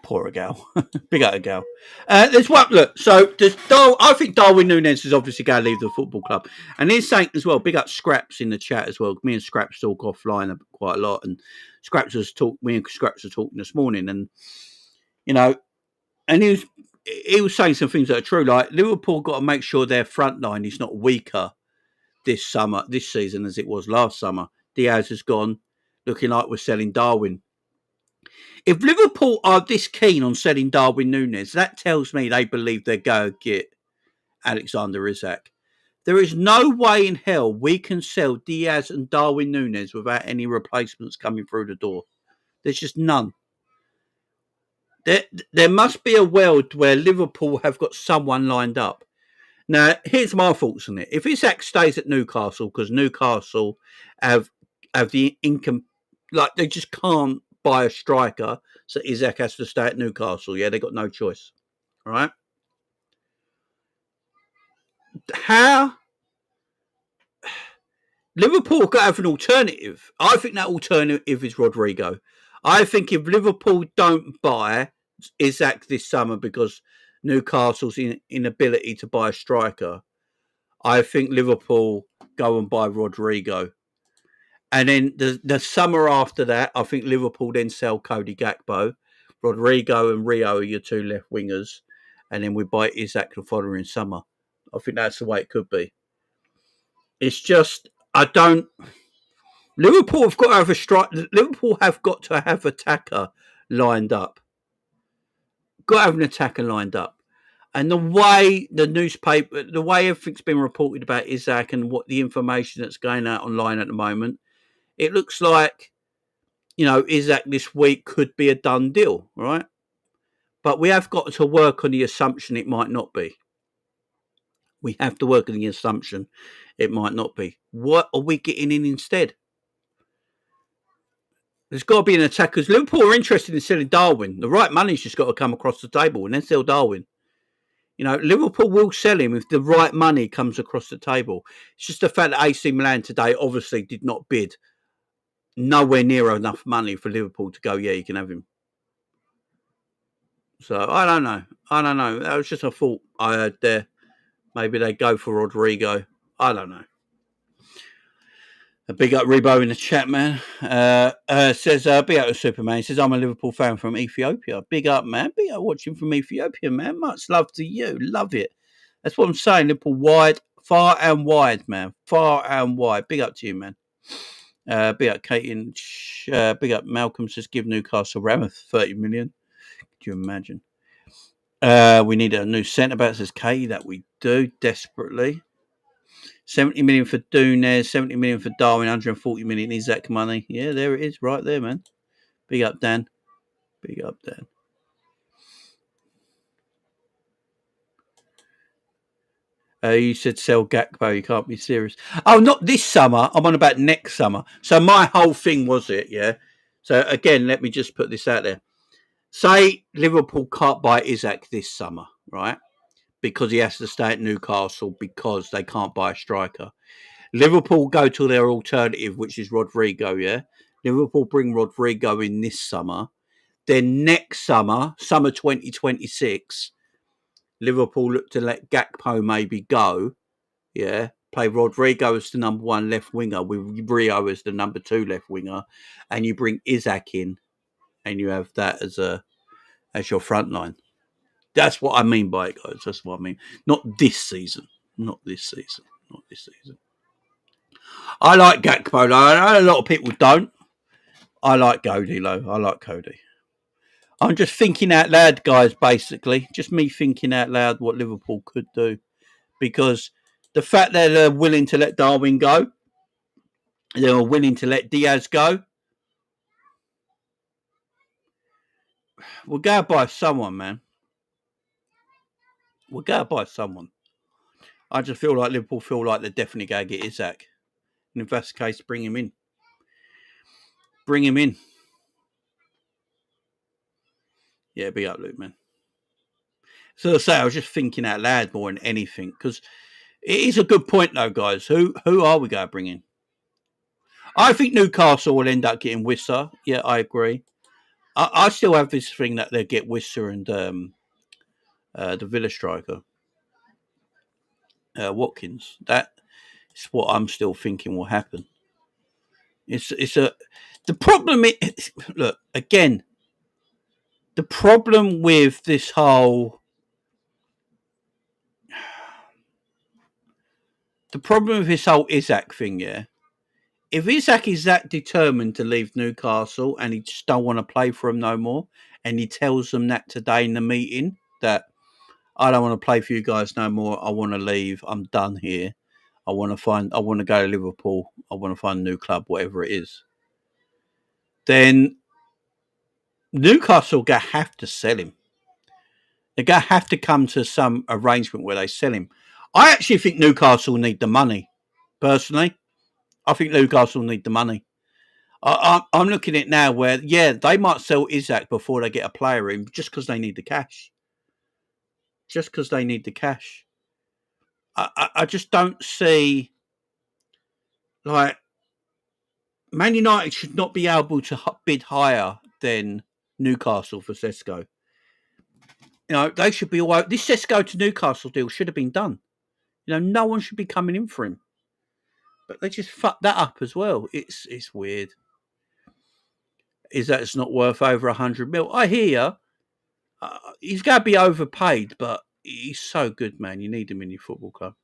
Poor gal. Big up a gal. There's one, look, so I think Darwin Nunez is obviously going to leave the football club. And he's saying as well, big up Scraps in the chat as well. Me and Scraps talk offline quite a lot. And me and Scraps were talking this morning. And, you know, and he was saying some things that are true. Like Liverpool got to make sure their front line is not weaker this season as it was last summer. Diaz has gone, looking like we're selling Darwin. If Liverpool are this keen on selling Darwin Nunez, that tells me they believe they're going to get Alexander Isak. There is no way in hell we can sell Diaz and Darwin Nunez without any replacements coming through the door. There's just none. There must be a world where Liverpool have got someone lined up. Now, here's my thoughts on it. If Isak stays at Newcastle, because Newcastle have the income, like they just can't buy a striker, so Isak has to stay at Newcastle. Yeah, they got no choice. All right. How Liverpool got to have an alternative. I think that alternative is Rodrigo. I think if Liverpool don't buy Isak this summer because Newcastle's inability to buy a striker, I think Liverpool go and buy Rodrigo. And then the summer after that, I think Liverpool then sell Cody Gakpo. Rodrigo and Rio are your two left wingers. And then we buy Isak the following summer. I think that's the way it could be. It's just, Liverpool have got to have a strike. Liverpool have got to have attacker lined up. Got to have an attacker lined up. And the way the way everything's been reported about Isak and what the information that's going out online at the moment, it looks like, Isak this week could be a done deal, right? But we have got to work on the assumption it might not be. We have to work on the assumption it might not be. What are we getting in instead? There's got to be an attack because Liverpool are interested in selling Darwin. The right money's just got to come across the table and then sell Darwin. Liverpool will sell him if the right money comes across the table. It's just the fact that AC Milan today obviously did not bid nowhere near enough money for Liverpool to go, yeah, you can have him. So, I don't know. That was just a thought I heard there. Maybe they go for Rodrigo. I don't know. A big up Rebo in the chat, man. Says, big up to Superman. He says, I'm a Liverpool fan from Ethiopia. Big up, man. Big up watching from Ethiopia, man. Much love to you. Love it. That's what I'm saying. Liverpool wide, far and wide, man. Far and wide. Big up to you, man. Big up Kate and big up Malcolm says, give Newcastle Ramoth 30 million. Could you imagine? We need a new centre back, says Katie. That we do desperately. 70 million for Nunez, 70 million for Darwin, 140 million Isak money. Yeah, there it is, right there, man. Big up, Dan. Big up, Dan. You said sell Gakpo. You can't be serious. Oh, not this summer. I'm on about next summer. So my whole thing was it, yeah. So again, let me just put this out there. Say Liverpool can't buy Isak this summer, right? Because he has to stay at Newcastle because they can't buy a striker. Liverpool go to their alternative, which is Rodrigo, yeah? Liverpool bring Rodrigo in this summer. Then next summer 2026, Liverpool look to let Gakpo maybe go, yeah? Play Rodrigo as the number one left winger with Rio as the number two left winger, and you bring Isak in, and you have that as your front line. That's what I mean by it, guys. That's what I mean. Not this season. I like Gakpo. I know a lot of people don't. I like Cody, though. I like Cody. I'm just thinking out loud, guys, basically. Just me thinking out loud what Liverpool could do. Because the fact that they're willing to let Darwin go, they're willing to let Diaz go, we'll go by someone, man. We'll go by someone. I just feel like Liverpool feel like they're definitely going to get Isak. And if that's the case, bring him in. Bring him in. Yeah, be up, Luke, man. So I say, I was just thinking out loud more than anything, because it is a good point, though, guys. Who are we going to bring in? I think Newcastle will end up getting Wissa. Yeah, I agree. I still have this thing that they'll get Wissa and the Villa striker, Watkins. That is what I'm still thinking will happen. The problem is, look, again, the problem with this whole Isak thing, yeah. If Isak is that determined to leave Newcastle and he just don't want to play for him no more, and he tells them that today in the meeting that I don't want to play for you guys no more, I want to leave, I'm done here. I want to go to Liverpool, I want to find a new club, whatever it is. Then Newcastle going to have to sell him. They're going to have to come to some arrangement where they sell him. I actually think Newcastle need the money. Personally, I think Newcastle need the money. I'm looking at it now where, yeah, they might sell Isak before they get a player in just because they need the cash. Just because they need the cash. I just don't see, like, Man United should not be able to bid higher than Newcastle for Sesko. You know, they should be all right. This Sesko to Newcastle deal should have been done. You know, no one should be coming in for him. But they just fucked that up as well. It's weird. Is that it's not worth over 100 mil? I hear he's going to be overpaid, but he's so good, man. You need him in your football club.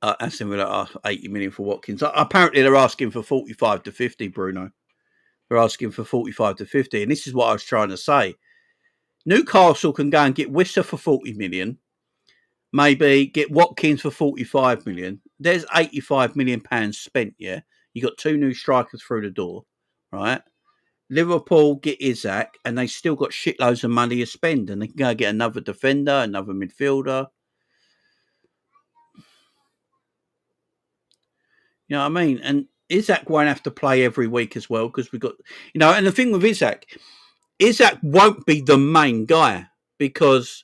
Aston Villa are 80 million for Watkins. Apparently, they're asking for 45 to 50, Bruno. They're asking for 45 to 50. And this is what I was trying to say. Newcastle can go and get Wissa for 40 million. Maybe get Watkins for 45 million. There's 85 million pounds spent, yeah? You got two new strikers through the door, right? Liverpool get Isak, and they still got shitloads of money to spend, and they can go get another defender, another midfielder. You know what I mean? And Isak won't have to play every week as well, because we've got, you know, and the thing with Isak won't be the main guy, because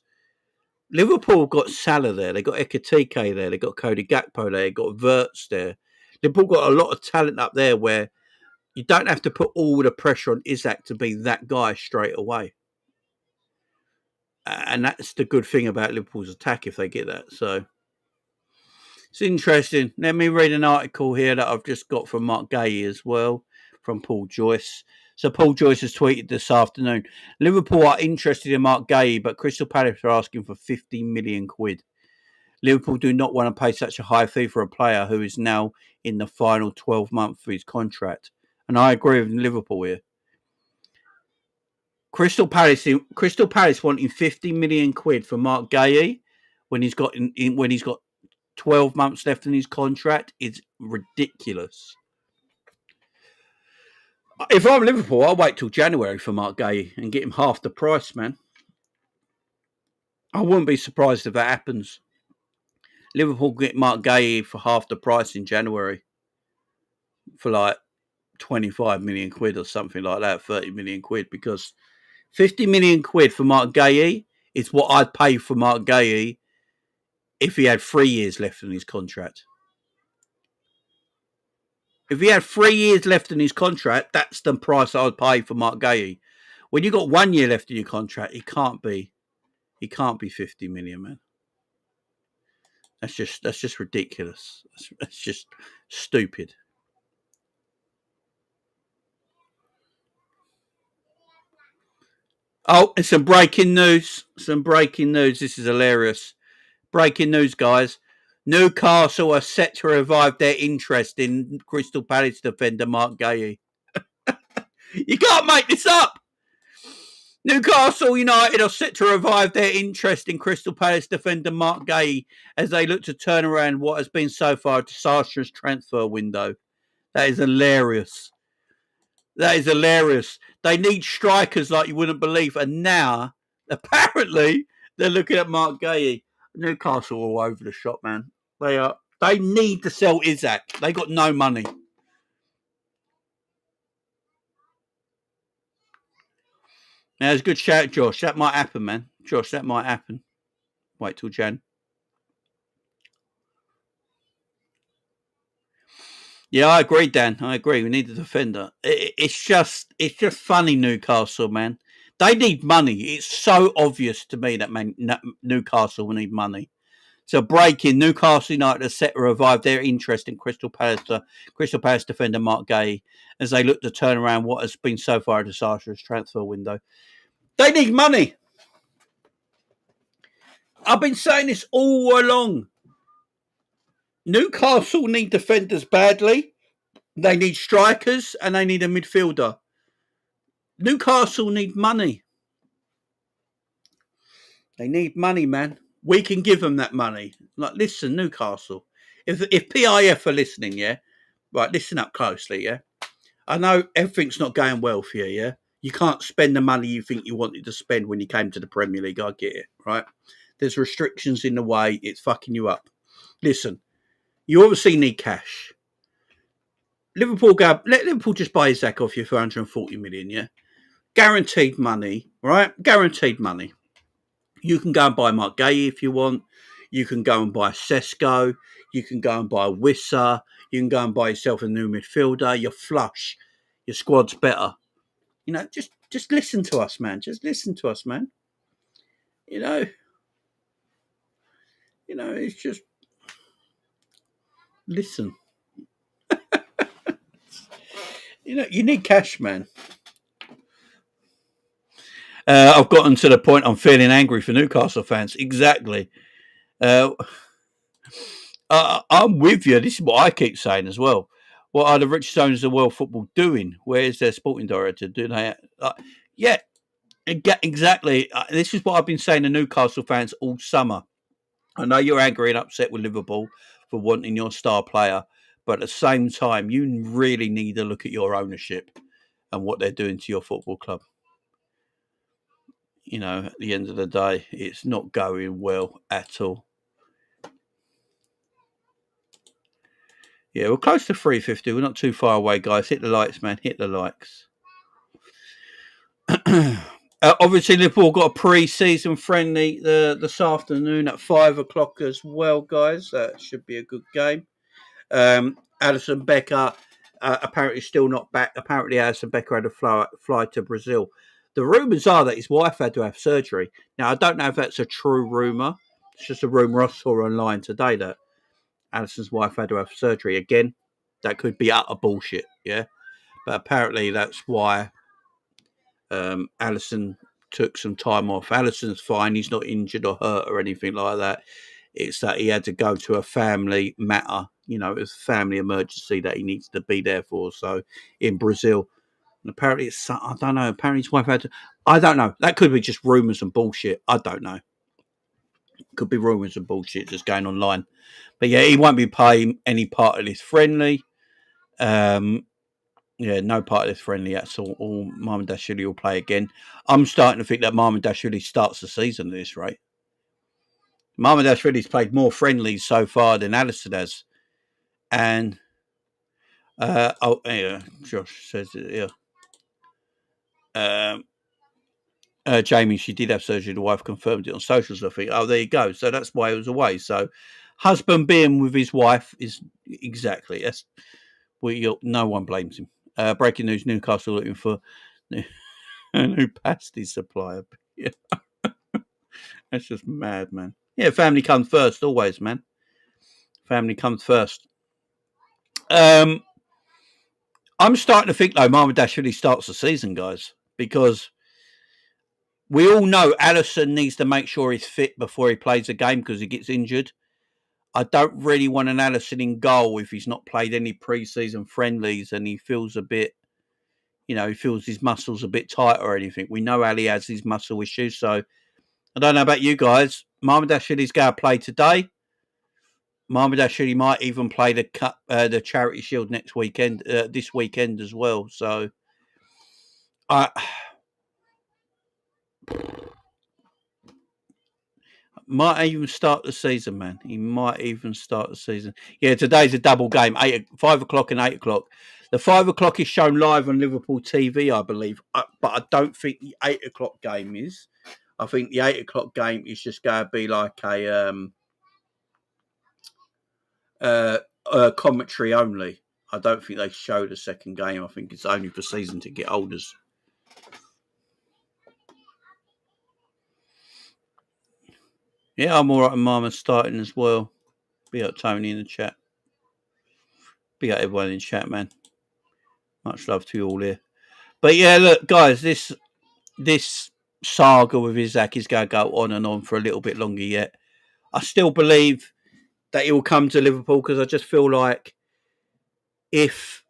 Liverpool got Salah there, they got Ekitike there, they got Cody Gakpo there, they got Wirtz there. Liverpool got a lot of talent up there where you don't have to put all the pressure on Isak to be that guy straight away. And that's the good thing about Liverpool's attack if they get that. So it's interesting. Let me read an article here that I've just got from Mark Guehi as well, from Paul Joyce. So Paul Joyce has tweeted this afternoon, Liverpool are interested in Mark Guehi, but Crystal Palace are asking for 50 million quid. Liverpool do not want to pay such a high fee for a player who is now in the final 12 months of his contract. And I agree with Liverpool here. Crystal Palace wanting 50 million quid for Mark Guehi when he's got 12 months left in his contract is ridiculous. If I'm Liverpool, I'll wait till January for Mark Guehi and get him half the price, man. I wouldn't be surprised if that happens. Liverpool get Mark Guehi for half the price in January for like 25 million quid or something like that, 30 million quid, because 50 million quid for Mark Guehi is what I'd pay for Mark Guehi if he had 3 years left in his contract. If he had 3 years left in his contract, that's the price I would pay for Mark Guehi. When you got 1 year left in your contract, it can't be 50 million, man. That's just ridiculous. That's just stupid. Oh, and some breaking news. This is hilarious. Breaking news, guys. Newcastle are set to revive their interest in Crystal Palace defender Mark Guehi. You can't make this up. Newcastle United are set to revive their interest in Crystal Palace defender Mark Guehi as they look to turn around what has been so far a disastrous transfer window. That is hilarious. They need strikers like you wouldn't believe. And now, apparently, they're looking at Mark Guehi. Newcastle all over the shop, man. They are. They need to sell Isak. They got no money. Now, it's a good shout, Josh. That might happen, man. Josh, that might happen. Wait till Jan. Yeah, I agree, Dan. I agree. We need a defender. It's just funny, Newcastle, man. They need money. It's so obvious to me that Newcastle will need money. So breaking Newcastle United are set to revive their interest in Crystal Palace defender Mark Guehi as they look to turn around what has been so far a disastrous transfer window. They need money. I've been saying this all along. Newcastle need defenders badly. They need strikers and they need a midfielder. Newcastle need money. They need money, man. We can give them that money. Like, listen, Newcastle. If PIF are listening, yeah, right, listen up closely, yeah. I know everything's not going well for you, yeah. You can't spend the money you think you wanted to spend when you came to the Premier League. I get it, right? There's restrictions in the way. It's fucking you up. Listen, you obviously need cash. Let Liverpool just buy Isak off you for 140 million, yeah? Guaranteed money, right? Guaranteed money. You can go and buy Mark Guehi if you want. You can go and buy Sesko. You can go and buy Wissa. You can go and buy yourself a new midfielder. You're flush. Your squad's better. You know, just listen to us, man. Just listen to us, man. You know, it's just listen. You need cash, man. I've gotten to the point I'm feeling angry for Newcastle fans. Exactly. I'm with you. This is what I keep saying as well. What are the richest owners of world football doing? Where is their sporting director? Do they? Yeah, exactly. This is what I've been saying to Newcastle fans all summer. I know you're angry and upset with Liverpool for wanting your star player, but at the same time, you really need to look at your ownership and what they're doing to your football club. At the end of the day, it's not going well at all. Yeah, we're close to 350. We're not too far away, guys. Hit the likes, man. Hit the likes. Obviously, Liverpool got a pre-season friendly this afternoon at 5 o'clock as well, guys. That should be a good game. Alisson Becker apparently still not back. Apparently, Alisson Becker had a fly to Brazil. The rumours are that his wife had to have surgery. Now, I don't know if that's a true rumour. It's just a rumour I saw online today that Alisson's wife had to have surgery. Again, that could be utter bullshit, yeah? But apparently that's why Alisson took some time off. Alisson's fine. He's not injured or hurt or anything like that. It's that he had to go to a family matter. It's a family emergency that he needs to be there for. So in Brazil, and apparently I don't know. Apparently his wife had to. I don't know. That could be just rumours and bullshit. I don't know. Could be rumours and bullshit just going online. But yeah, he won't be playing any part of this friendly. No part of this friendly at all. All Mamardashvili will play again. I'm starting to think that Mamardashvili starts the season at this rate. Mamardashvili's played more friendlies so far than Alisson has. And Josh says it here. Jamie, she did have surgery. The wife confirmed it on socials, I think. Oh, there you go. So that's why he was away. So husband being with his wife is exactly. No one blames him. Breaking news: Newcastle looking for a new pasty supplier. Yeah. That's just mad, man. Yeah, family comes first, always, man. Family comes first. I'm starting to think though, Mamardashvili starts the season, guys, because we all know Alisson needs to make sure he's fit before he plays a game because he gets injured. I don't really want an Alisson in goal if he's not played any pre-season friendlies and he feels a bit, he feels his muscles a bit tight or anything. We know Ali has his muscle issues, so I don't know about you guys. Mamardashvili's going to play today. Mamardashvili might even play the Charity Shield next weekend, this weekend as well. So, Might even start the season, man. He might even start the season. Yeah, today's a double game, 5 o'clock and 8 o'clock. The 5 o'clock is shown live on Liverpool TV, I believe, but I don't think the 8 o'clock game is. I think the 8 o'clock game is just going to be like a commentary only. I don't think they show the second game. I think it's only for season ticket holders. Yeah, I'm all right with Mama starting as well. Be up Tony in the chat. Be up everyone in the chat, man. Much love to you all here. But yeah, look, guys, this saga with Isak is going to go on and on for a little bit longer yet. I still believe that he will come to Liverpool because I just feel like if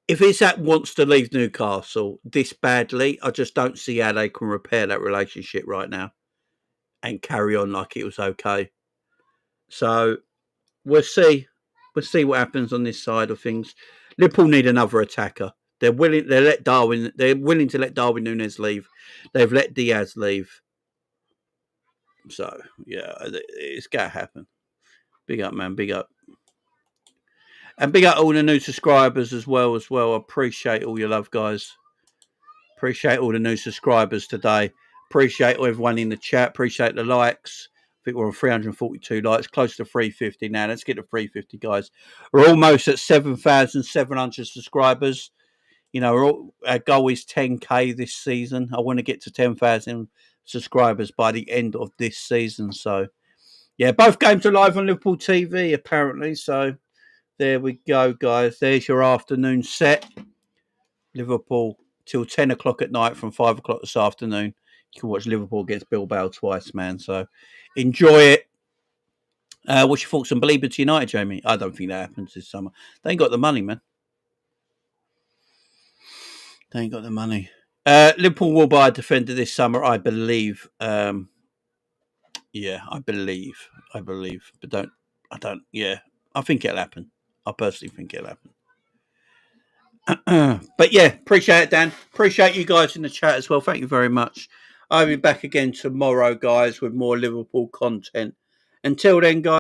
Isak wants to leave Newcastle this badly, I just don't see how they can repair that relationship right now and carry on like it was okay. So we'll see. We'll see what happens on this side of things. Liverpool need another attacker. They're willing. They're willing to let Darwin Nunez leave. They've let Diaz leave. So yeah, it's gotta happen. Big up, man. Big up. And big up all the new subscribers as well. I appreciate all your love, guys. Appreciate all the new subscribers today. Appreciate everyone in the chat. Appreciate the likes. I think we're on 342 likes, close to 350 now. Let's get to 350, guys. We're almost at 7,700 subscribers. You know, our goal is 10K this season. I want to get to 10,000 subscribers by the end of this season. So, yeah, both games are live on Liverpool TV, apparently. So, there we go, guys. There's your afternoon set. Liverpool till 10 o'clock at night from 5 o'clock this afternoon. You can watch Liverpool against Bilbao twice, man. So enjoy it. What's your thoughts on Belieber to United, Jamie? I don't think that happens this summer. They ain't got the money, man. They ain't got the money. Liverpool will buy a defender this summer, I believe. Yeah, I believe. But I think it'll happen. I personally think it'll happen. But yeah, appreciate it, Dan. Appreciate you guys in the chat as well. Thank you very much. I'll be back again tomorrow, guys, with more Liverpool content. Until then, guys.